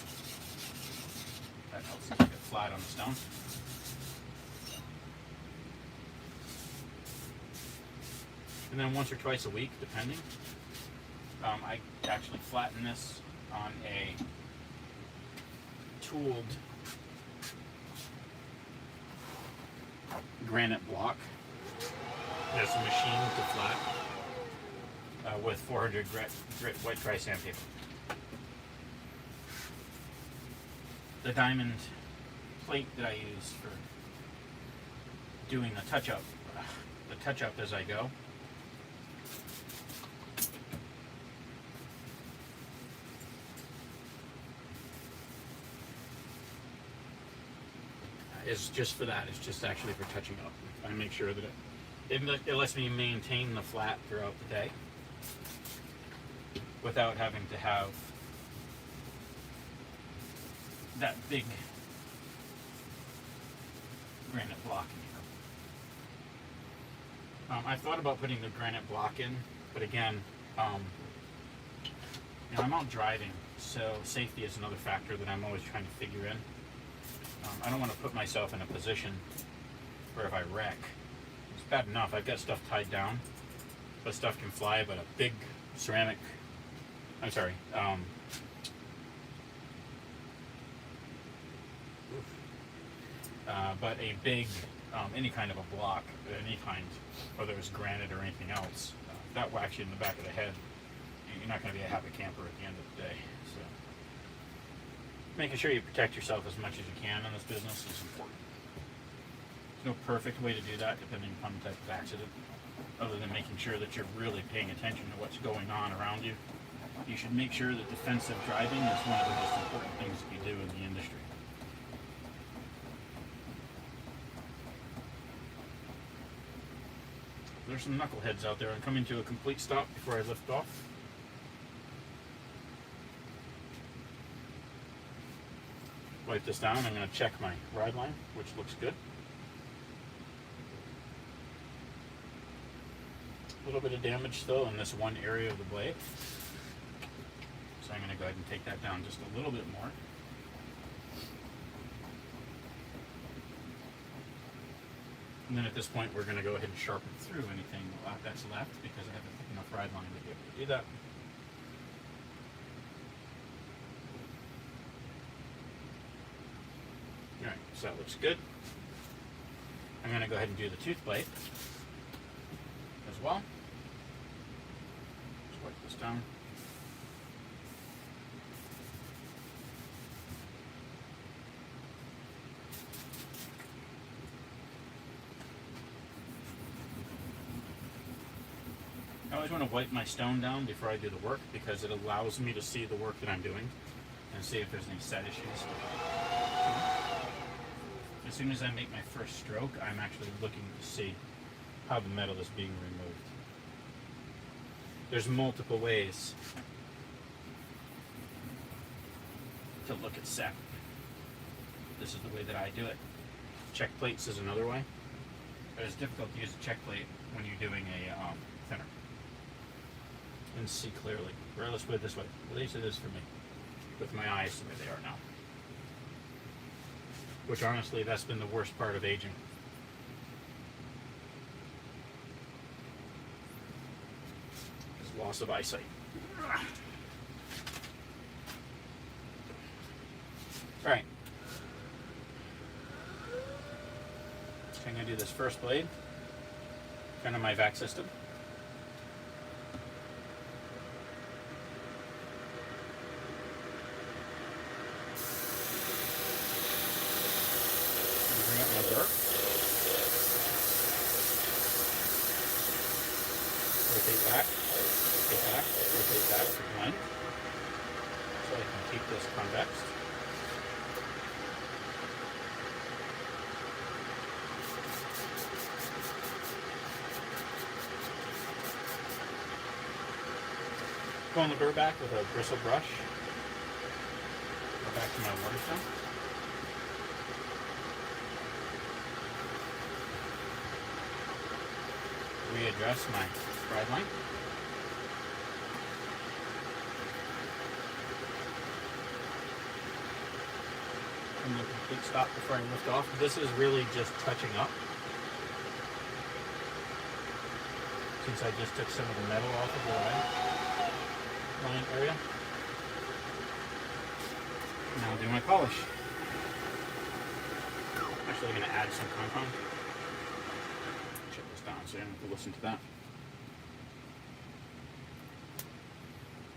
That helps keep it flat on the stone. And then once or twice a week, depending, I actually flatten this on a tooled granite block. There's a machine to flat with 400 grit white dry sandpaper. the diamond plate that I use for doing the touch-up as I go. Is just for that. It's just actually for touching up. I make sure that it lets me maintain the flat throughout the day without having to have that big granite block in here. I thought about putting the granite block in, but again, I'm out driving, so safety is another factor that I'm always trying to figure in. I don't want to put myself in a position where if I wreck, it's bad enough. I've got stuff tied down, but stuff can fly. But a big ceramic, but a big, any kind of a block, any kind, whether it's granite or anything else, that whacks you in the back of the head. You're not going to be a happy camper at the end of the day. So, making sure you protect yourself as much as you can in this business is important. There's no perfect way to do that depending upon the type of accident, other than making sure that you're really paying attention to what's going on around you. You should make sure that defensive driving is one of the most important things that you do in the industry. There's some knuckleheads out there. I'm coming to a complete stop before I lift off. Wipe this down. I'm going to check my ride line, which looks good. A little bit of damage still in this one area of the blade. So I'm going to go ahead and take that down just a little bit more. And then at this point, we're going to go ahead and sharpen through anything that's left because I have a thick enough ride line to be able to do that. Alright, so that looks good. I'm going to go ahead and do the tooth plate as well. Just wipe this down. I always want to wipe my stone down before I do the work because it allows me to see the work that I'm doing and see if there's any set issues. As soon as I make my first stroke, I'm actually looking to see how the metal is being removed. There's multiple ways to look at set. This is the way that I do it. Check plates is another way. But it's difficult to use a check plate when you're doing a thinner and see clearly. Or let's put it this way. At least it is for me, with my eyes the way they are now. Which honestly, that's been the worst part of aging. Is loss of eyesight. Alright. So I'm going to do this first blade. Kind of my vac system. Bring up my dirt. Rotate back, rotate back to blend. So I can keep this convexed. Pulling the burr back with a bristle brush. Go back to my waterstone. Readdress my ride line. And a complete stop before I lift off. This is really just touching up. Since I just took some of the metal off of the line area. Now I'll do my polish. Actually, I'm going to add some compound. Shut this down so you don't have to listen to that.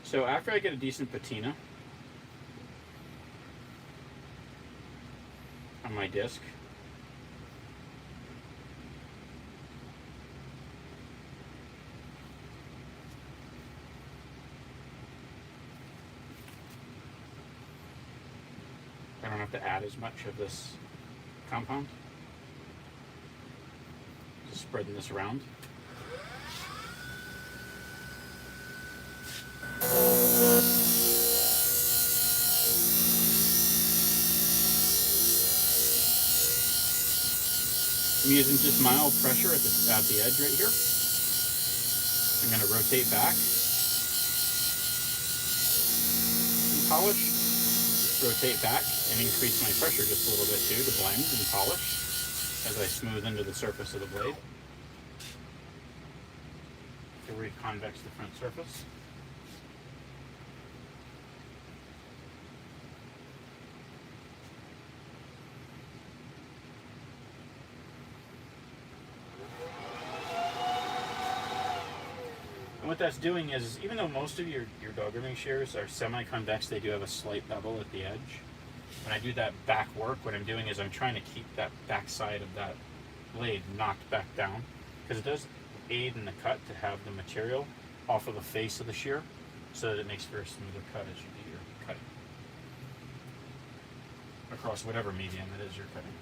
So after I get a decent patina, on my disc. I don't have to add as much of this compound. Just spreading this around. I'm using just mild pressure at the edge right here. I'm going to rotate back and polish. Rotate back and increase my pressure just a little bit too to blend and polish as I smooth into the surface of the blade to reconvex the front surface. And what that's doing is, even though most of your dog grooming shears are semi-convex, they do have a slight bevel at the edge. When I do that back work, what I'm doing is I'm trying to keep that back side of that blade knocked back down, because it does aid in the cut to have the material off of the face of the shear, so that it makes for a smoother cut as you do your cutting across whatever medium it is you're cutting.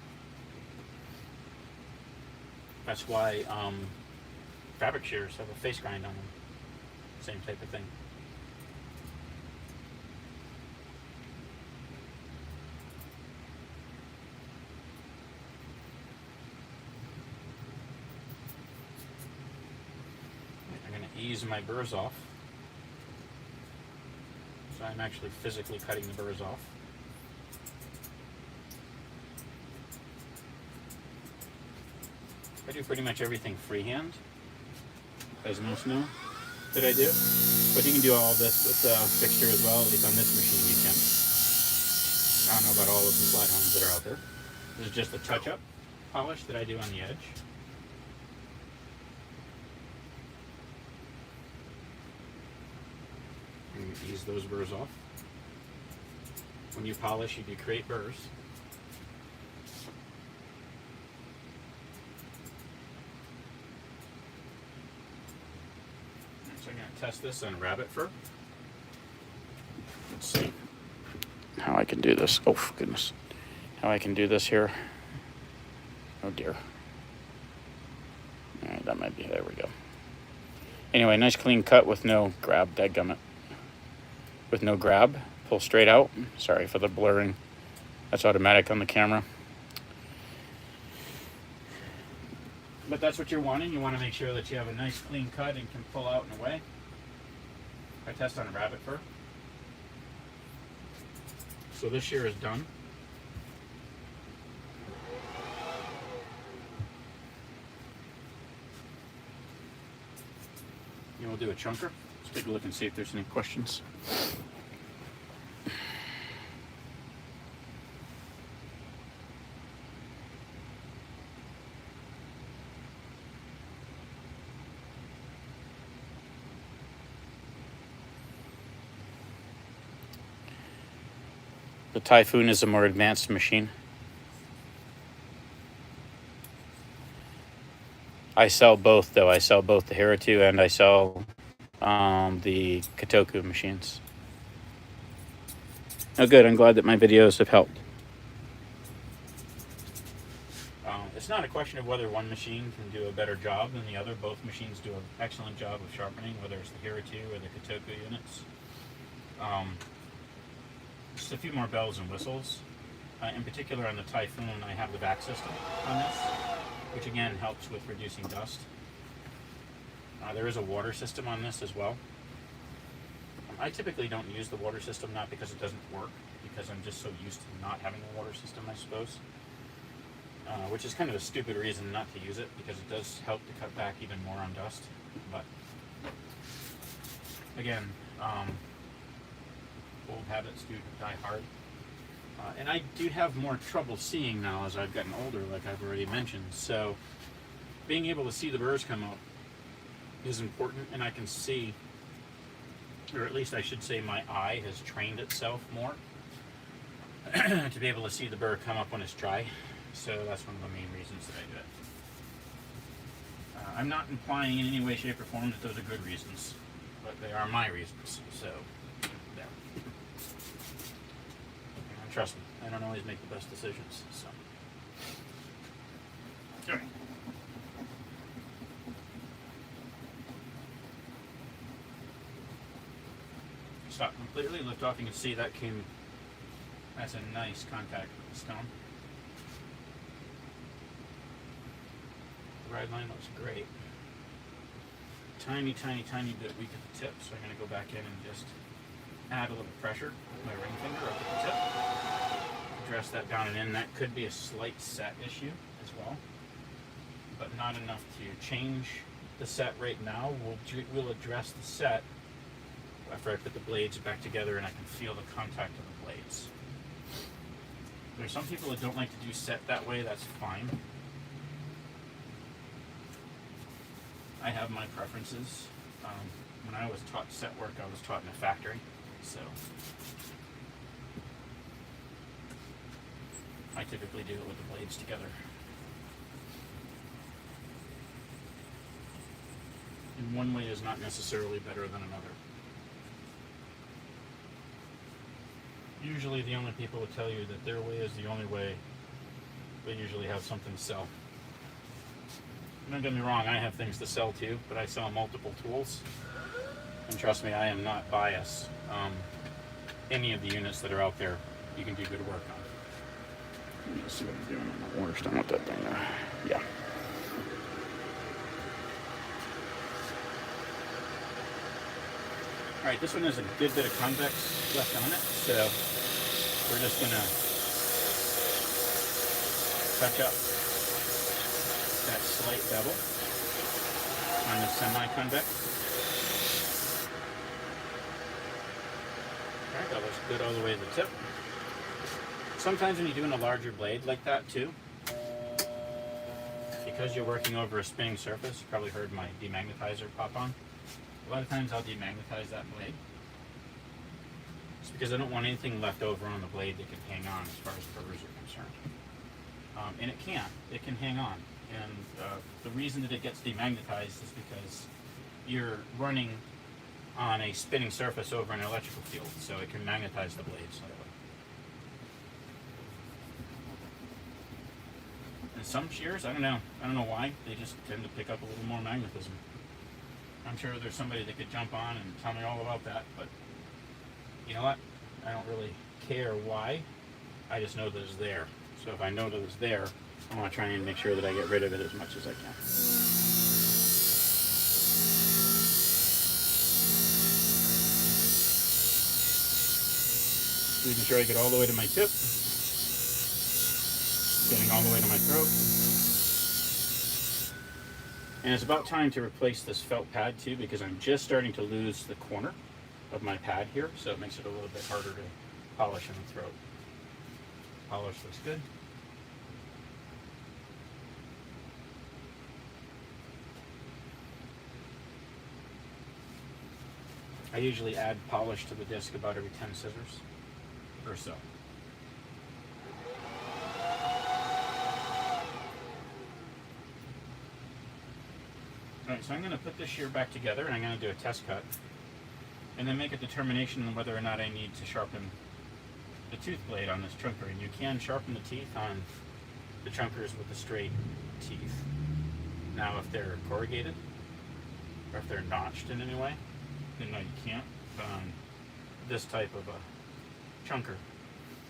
That's why fabric shears have a face grind on them. Same type of thing. I'm going to ease my burrs off. So I'm actually physically cutting the burrs off. I do pretty much everything freehand, as most know that I do. But you can do all of this with the fixture as well, at least on this machine you can. I don't know about all of the flat homes that are out there. This is just a touch-up polish that I do on the edge. And ease those burrs off. When you polish, you do create burrs. So I'm going to test this on rabbit fur. Let's see how I can do this. Oh, goodness. How I can do this here. Oh, dear. All right, that might be, there we go. Anyway, nice clean cut with no grab, dadgummit. With no grab, pull straight out. Sorry for the blurring. That's automatic on the camera. But that's what you're wanting. You want to make sure that you have a nice clean cut and can pull out and away. I test on a rabbit fur. So this shear is done. And we'll do a chunker. Let's take a look and see if there's any questions. The Typhoon is a more advanced machine. I sell both, though. I sell both the Heritu and I sell the Kotoku machines. Oh, good. I'm glad that my videos have helped. It's not a question of whether one machine can do a better job than the other. Both machines do an excellent job of sharpening, whether it's the Heritu or the Kotoku units. Just a few more bells and whistles. In particular on the Typhoon, I have the vac system on this, which again helps with reducing dust. There is a water system on this as well. I typically don't use the water system, not because it doesn't work, because I'm just so used to not having a water system, I suppose. Which is kind of a stupid reason not to use it, because it does help to cut back even more on dust. But again, old habits do die hard. And I do have more trouble seeing now as I've gotten older, like I've already mentioned. So being able to see the burrs come up is important, and I can see, or at least I should say my eye has trained itself more to be able to see the burr come up when it's dry. So that's one of the main reasons that I do it. I'm not implying in any way, shape, or form that those are good reasons, but they are my reasons. So, there. And trust me, I don't always make the best decisions. So, all right. Stop completely, lift off. You can see that came. That's a nice contact with the stone. The ride line looks great. Tiny, tiny, tiny bit weak at the tip, so I'm going to go back in and just add a little pressure with my ring finger up at the tip. Address that down and in. That could be a slight set issue as well, but not enough to change the set right now. We'll address the set after I put the blades back together and I can feel the contact of the blades. There's some people that don't like to do set that way. That's fine. I have my preferences. When I was taught set work, I was taught in a factory, so I typically do it with the blades together. And one way is not necessarily better than another. Usually the only people who tell you that their way is the only way, they usually have something to sell. Don't get me wrong, I have things to sell too, but I sell multiple tools. And trust me, I am not biased. Any of the units that are out there, you can do good work on. Let me just see what I'm doing on the water stone with that thing there. Yeah. Alright, this one has a good bit of convex left on it, so we're just going to touch up that slight bevel on the semi-convex. Alright, that looks good all the way to the tip. Sometimes when you're doing a larger blade like that too, because you're working over a spinning surface, you probably heard my demagnetizer pop on. A lot of times I'll demagnetize that blade. It's because I don't want anything left over on the blade that can hang on as far as burrs are concerned. And it can hang on. And the reason that it gets demagnetized is because you're running on a spinning surface over an electrical field, so it can magnetize the blade slightly. And some shears, I don't know why, they just tend to pick up a little more magnetism. I'm sure there's somebody that could jump on and tell me all about that, but you know what? I don't really care why. I just know that it's there. So if I know that it's there, I want to try and make sure that I get rid of it as much as I can. Making sure I get all the way to my tip. Getting all the way to my throat. And it's about time to replace this felt pad too, because I'm just starting to lose the corner of my pad here, so it makes it a little bit harder to polish in the throat. Polish looks good. I usually add polish to the disc about every 10 scissors or so. Alright, so I'm going to put this shear back together and I'm going to do a test cut and then make a determination on whether or not I need to sharpen the tooth blade on this trunker. And you can sharpen the teeth on the trunkers with the straight teeth. Now if they're corrugated or if they're notched in any way, then no, you can't. But on this type of a chunker,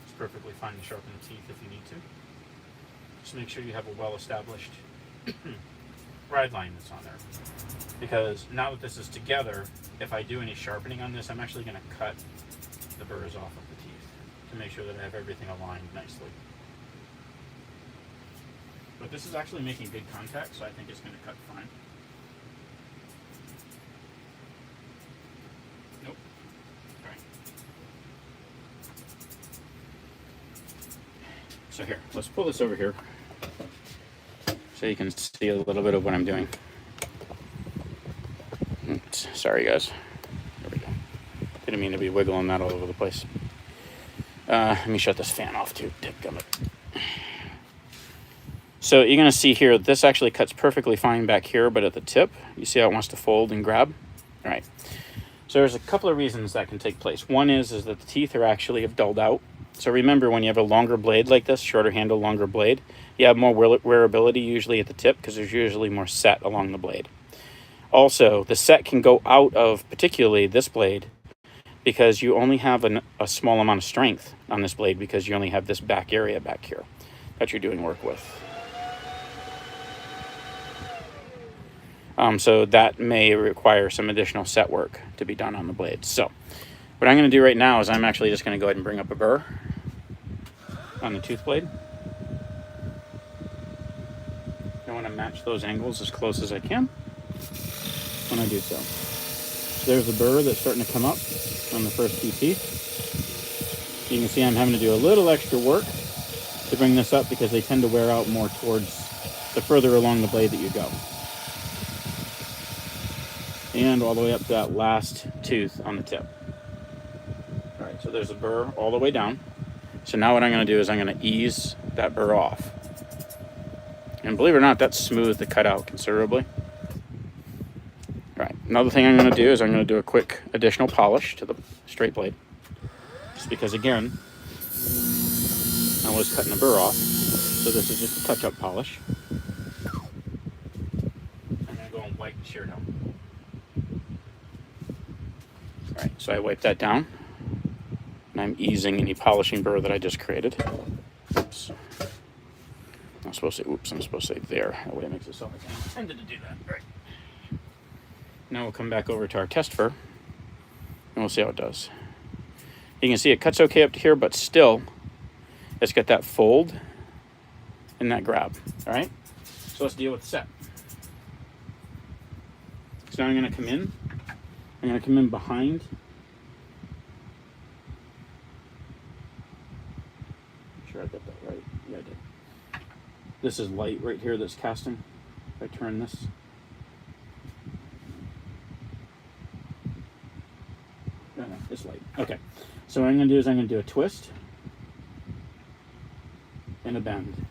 it's perfectly fine to sharpen the teeth if you need to. Just make sure you have a well-established ride line that's on there. Because now that this is together, if I do any sharpening on this, I'm actually going to cut the burrs off of the teeth to make sure that I have everything aligned nicely. But this is actually making good contact, so I think it's going to cut fine. Nope. Alright. So here, let's pull this over here so you can see a little bit of what I'm doing. Oops, sorry guys. There we go. Didn't mean to be wiggling that all over the place. Let me shut this fan off too. Dadgummit. So you're going to see here, this actually cuts perfectly fine back here, but at the tip, you see how it wants to fold and grab? All right. So there's a couple of reasons that can take place. One is that the teeth are actually have dulled out. So remember, when you have a longer blade like this, shorter handle, longer blade, you have more wearability usually at the tip because there's usually more set along the blade. Also, the set can go out of particularly this blade because you only have a small amount of strength on this blade because you only have this back area back here that you're doing work with. So that may require some additional set work to be done on the blade. So what I'm going to do right now is I'm actually just going to go ahead and bring up a burr on the tooth blade. I want to match those angles as close as I can when I do so. So there's the burr that's starting to come up on the first two teeth. You can see I'm having to do a little extra work to bring this up because they tend to wear out more towards the further along the blade that you go. And all the way up to that last tooth on the tip. All right, so there's a burr all the way down. So now what I'm going to do is I'm going to ease that burr off. And believe it or not, that's smooth to cut out considerably. All right, another thing I'm going to do is I'm going to do a quick additional polish to the straight blade. Just because, again, I was cutting the burr off. So this is just a touch-up polish. I'm going to go and wipe the shear down. All right, so I wipe that down, and I'm easing any polishing burr that I just created. Oops. I'm supposed to say there. That way it makes it so I intended to do that. All right. Now we'll come back over to our test fur, and we'll see how it does. You can see it cuts okay up to here, but still, it's got that fold and that grab. All right, so let's deal with the set. So now I'm going to come in. I'm going to come in behind. Make sure I got that right. Yeah, I did. This is light right here that's casting. If I turn this. No, it's light. Okay. So what I'm going to do is I'm going to do a twist and a bend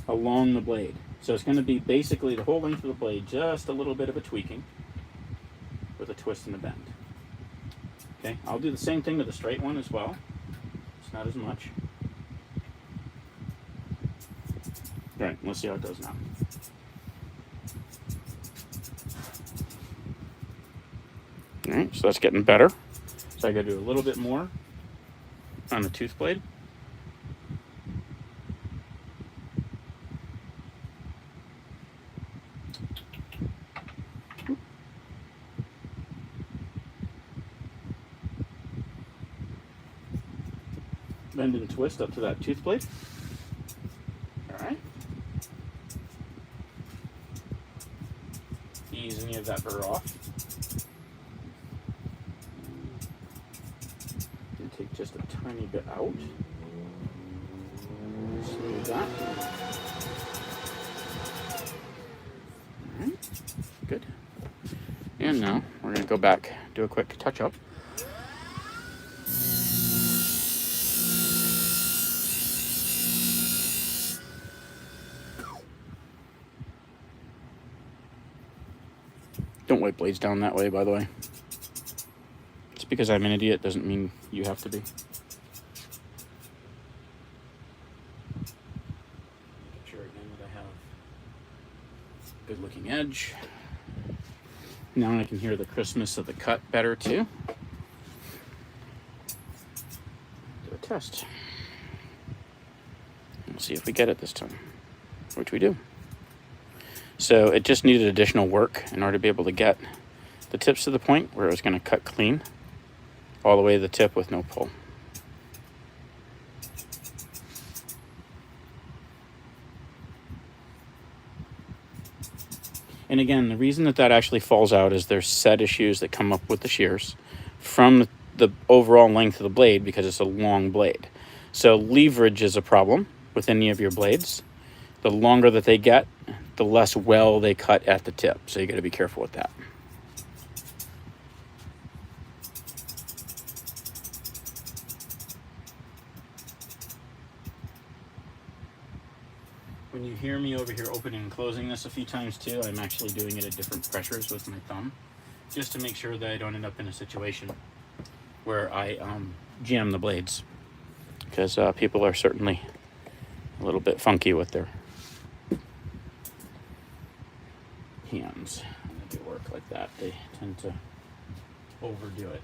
along the blade. So it's going to be basically the whole length of the blade, just a little bit of a tweaking with a twist and a bend. Okay, I'll do the same thing to the straight one as well. It's not as much. All right, let's see how it does now. All right, so that's getting better. So I got to do a little bit more on the tooth blade. Bend and twist up to that tooth blade. All right. Ease any of that burr off. And take just a tiny bit out. Smooth that. All right. Good. And now we're going to go back, do a quick touch up. Don't wipe blades down that way, by the way. Just because I'm an idiot doesn't mean you have to be. Make sure again that I have good looking edge. Now I can hear the crispness of the cut better too. Do a test. We'll see if we get it this time, which we do. So it just needed additional work in order to be able to get the tips to the point where it was going to cut clean all the way to the tip with no pull. And again, the reason that actually falls out is there's set issues that come up with the shears from the overall length of the blade because it's a long blade. So leverage is a problem with any of your blades. The longer that they get, the less well they cut at the tip. So you got to be careful with that. When you hear me over here opening and closing this a few times too, I'm actually doing it at different pressures with my thumb, just to make sure that I don't end up in a situation where I jam the blades, because people are certainly a little bit funky with their hands when they do work like that. They tend to overdo it.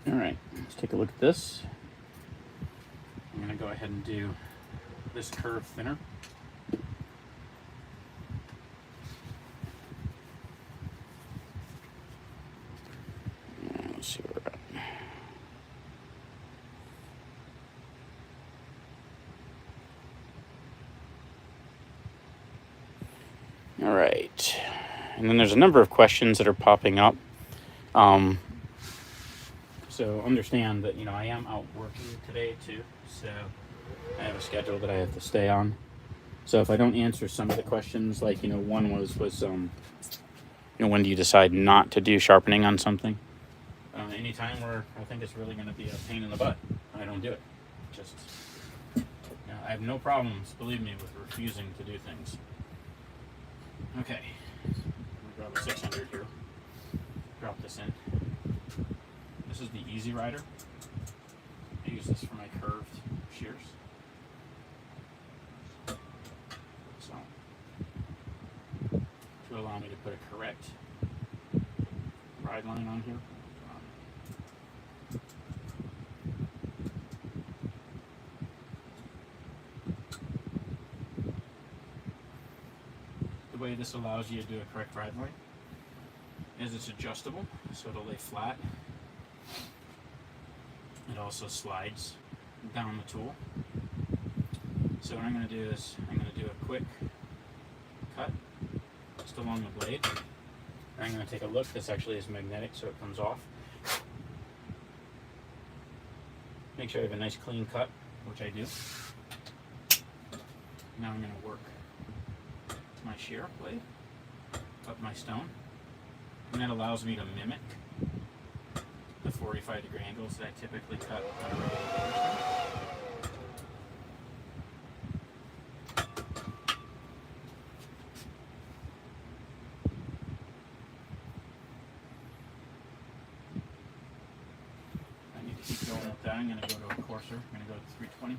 All right, let's take a look at this. I'm going to go ahead and do this curve thinner. Let's see where we're at. All right, and then there's a number of questions that are popping up. So understand that, I am out working today too, so I have a schedule that I have to stay on. So if I don't answer some of the questions, like, one was when do you decide not to do sharpening on something? Anytime where I think it's really going to be a pain in the butt, I don't do it. Just, I have no problems, believe me, with refusing to do things. Okay, I'm going to grab a 600 here, drop this in. This is the Easy Rider. I use this for my curved shears. So, to allow me to put a correct ride line on here. The way this allows you to do a correct ride line is it's adjustable, so it'll lay flat. It also slides down the tool. So what I'm going to do is I'm going to do a quick cut just along the blade. I'm going to take a look. This actually is magnetic, so it comes off. Make sure I have a nice clean cut, which I do. Now I'm going to work my shear blade up my stone, and that allows me to mimic the 45-degree angles that I typically cut on a regular stone. I need to keep going with that. I'm going to go to a coarser. I'm going to go to 320.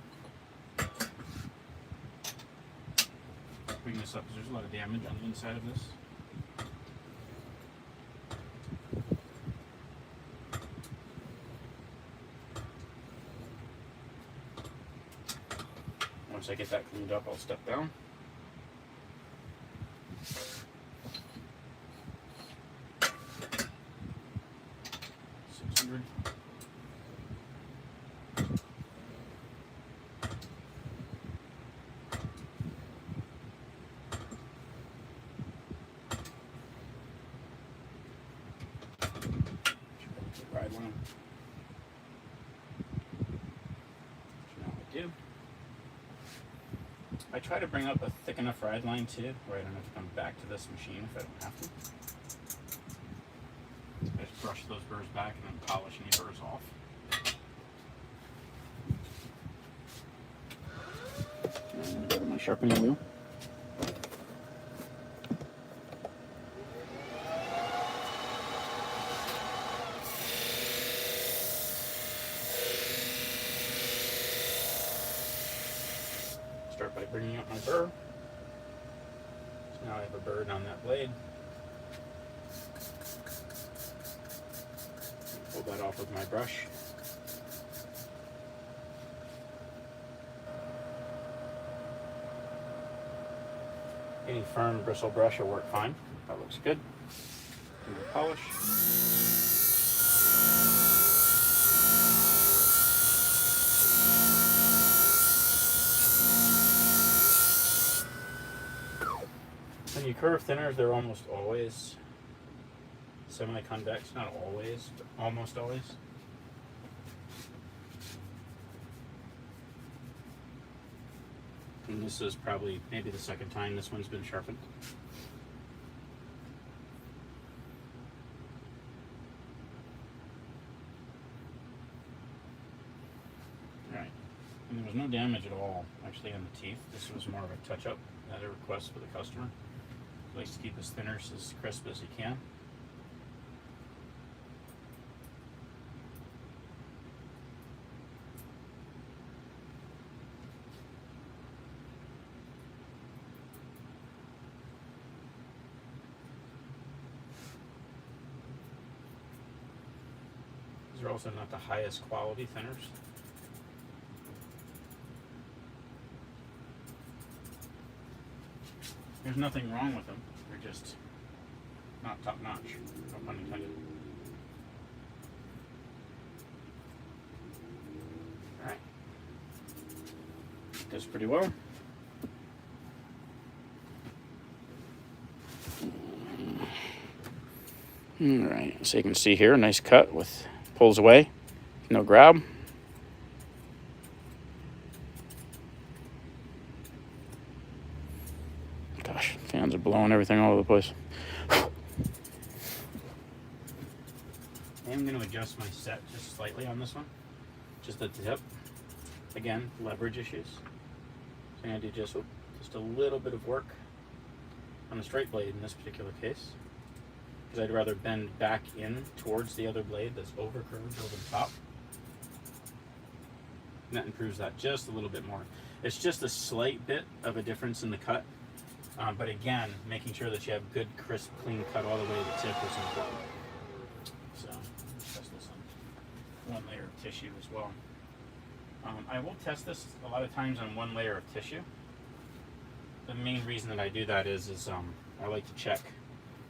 Bring this up because there's a lot of damage on the inside of this. Once I get that cleaned up, I'll step down. Ride line. Now I do. I try to bring up a thick enough ride line too, where I don't have to come back to this machine if I don't have to. I just brush those burrs back and then polish any burrs off. And I'm going to go to my sharpening wheel. Start by bringing up my burr. So now I have a burr on that blade. Pull that off with my brush. Any firm bristle brush will work fine. That looks good. Polish. When you curve thinners, they're almost always semi-convex. Not always, but almost always. And this is probably maybe the second time this one's been sharpened. All right. And there was no damage at all, actually, on the teeth. This was more of a touch-up at a request for the customer. He likes to keep his thinners as crisp as he can. These are also not the highest quality thinners. There's nothing wrong with them. They're just not top notch. No pun intended. Alright. Does pretty well. Alright, so you can see here, a nice cut with pulls away, no grab. Gosh, fans are blowing everything all over the place. I am going to adjust my set just slightly on this one, just at the tip. Again, leverage issues. So I'm going to do just a little bit of work on the straight blade in this particular case, because I'd rather bend back in towards the other blade that's over curved over the top. And that improves that just a little bit more. It's just a slight bit of a difference in the cut, but again, making sure that you have good, crisp, clean cut all the way to the tip is important. So let's test this on one layer of tissue as well. I will test this a lot of times on one layer of tissue. The main reason that I do that is I like to check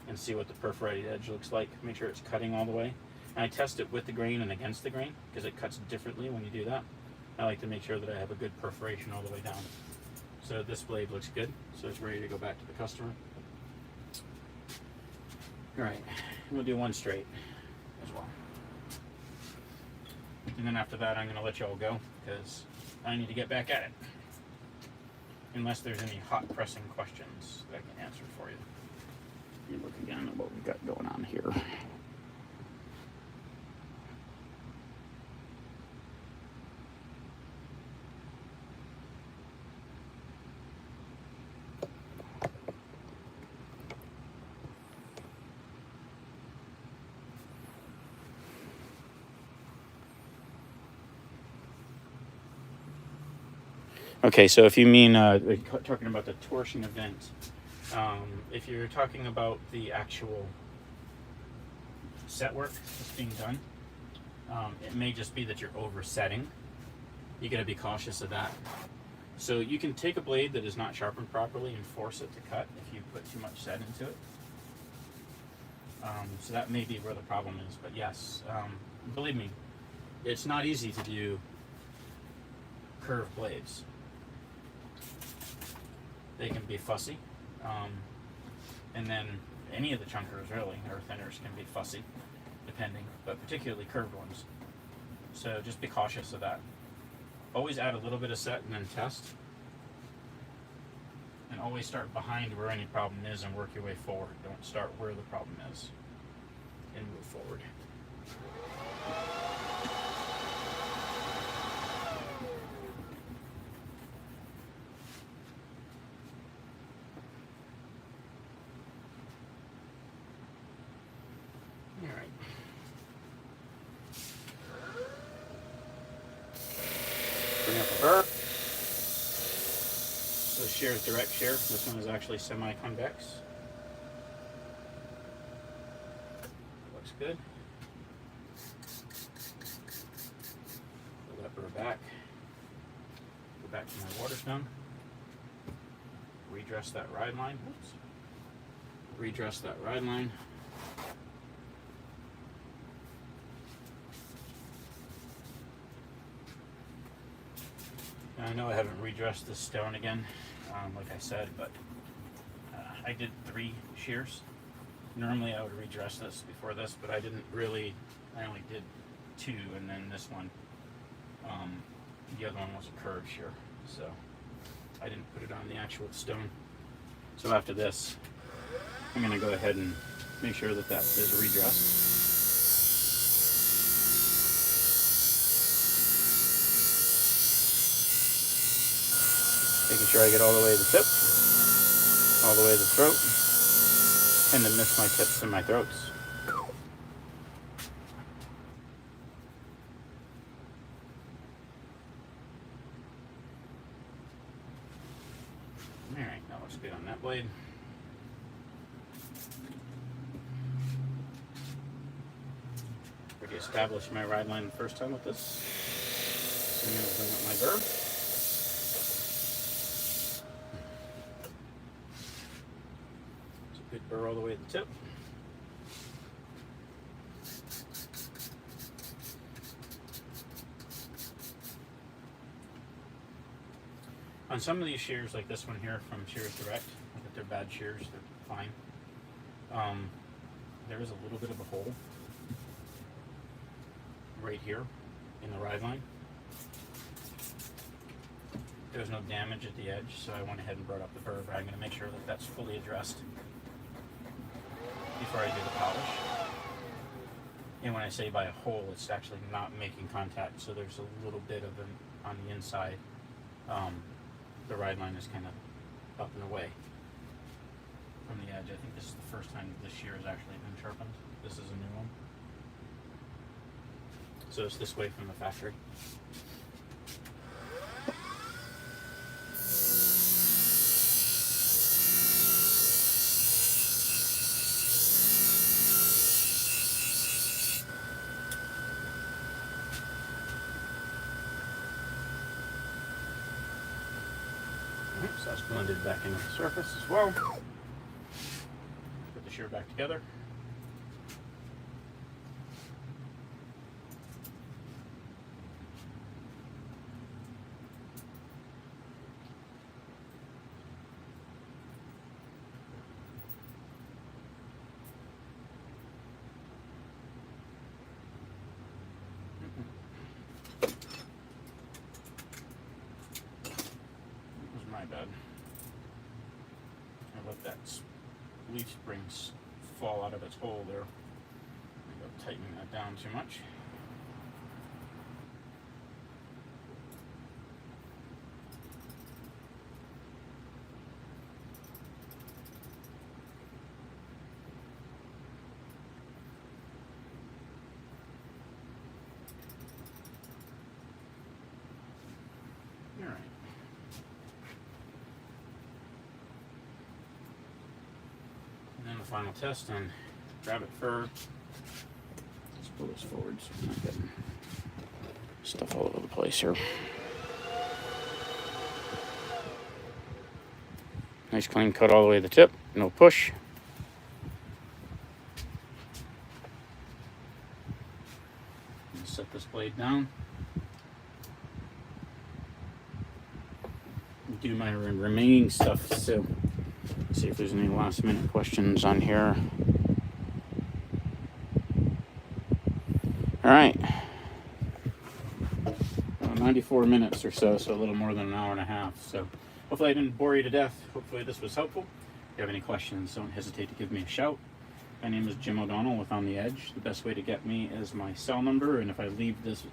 and see what the perforated edge looks like, make sure it's cutting all the way. And I test it with the grain and against the grain, because it cuts differently when you do that. I like to make sure that I have a good perforation all the way down. So this blade looks good, so it's ready to go back to the customer. All right, we'll do one straight as well. And then after that, I'm gonna let you all go, because I need to get back at it. Unless there's any hot pressing questions that I can answer for you. Let me look again at what we've got going on here. Okay, so if you mean talking about the torsion event, if you're talking about the actual set work that's being done, it may just be that you're oversetting. You got to be cautious of that. So you can take a blade that is not sharpened properly and force it to cut if you put too much set into it. So that may be where the problem is. But yes, believe me, it's not easy to do curved blades. They can be fussy, and then any of the chunkers really, or thinners, can be fussy, depending, but particularly curved ones. So just be cautious of that. Always add a little bit of set and then test. And always start behind where any problem is and work your way forward. Don't start where the problem is and move forward. Alright. Bring up the burr. So the shear is direct shear. This one is actually semi-convex. Looks good. Pull that burr back. Go back to my water stone. Redress that ride line. Oops. Redress that ride line. I know I haven't redressed this stone again, like I said, but I did 3 shears. Normally I would redress this before this, but I didn't really. I only did 2, and then this one, the other one was a curved shear, so I didn't put it on the actual stone. So after this, I'm going to go ahead and make sure that that is redressed. Making sure I get all the way to the tip, all the way to the throat. Tend to miss my tips and my throats. Alright, that looks good on that blade. Already established my ride line the first time with this. So I'm going to bring up my burr. It's a good burr all the way to the tip. On some of these shears, like this one here from Shears Direct, if they're bad shears, they're fine. There is a little bit of a hole right here in the ride line. There's no damage at the edge, so I went ahead and brought up the burr, but I'm going to make sure that that's fully addressed before I do the polish. And when I say by a hole, it's actually not making contact, so there's a little bit of an on the inside. The ride line is kind of up and away from the edge. I think this is the first time this shear has actually been sharpened. This is a new one. So it's this way from the factory. So that's blended back into the surface as well. Put the shear back together. My bad. I let that leaf spring fall out of its hole there. I'm tightening that down too much. All right. And then the final test on rabbit fur. Let's pull this forward so I'm not getting stuff all over the place here. Nice clean cut all the way to the tip, no push. Set this blade down. Do my remaining stuff, so see if there's any last minute questions on here. All right, 94 minutes or so, so a little more than an hour and a half. So hopefully I didn't bore you to death. Hopefully this was helpful. If you have any questions, don't hesitate to give me a shout. My name is Jim O'Donnell with On the Edge. The best way to get me is my cell number, and if I leave this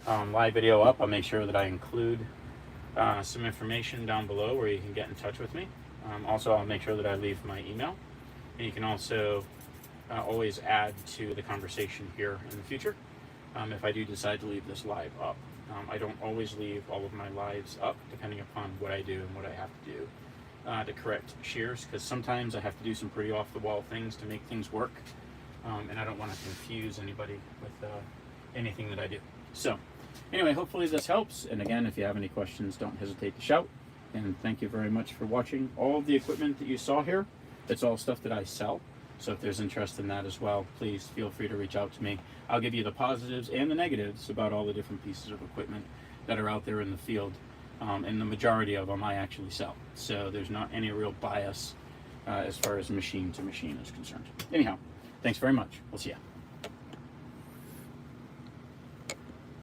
live video up, I'll make sure that I include some information down below where you can get in touch with me. Also, I'll make sure that I leave my email, and you can also always add to the conversation here in the future if I do decide to leave this live up. I don't always leave all of my lives up, depending upon what I do and what I have to do to correct shears, because sometimes I have to do some pretty off-the-wall things to make things work, and I don't want to confuse anybody with anything that I do. So anyway, hopefully this helps, and again, if you have any questions, don't hesitate to shout. And thank you very much for watching. All of the equipment that you saw here, it's all stuff that I sell. So if there's interest in that as well, please feel free to reach out to me. I'll give you the positives and the negatives about all the different pieces of equipment that are out there in the field. And the majority of them I actually sell. So there's not any real bias as far as machine to machine is concerned. Anyhow, thanks very much. We'll see ya.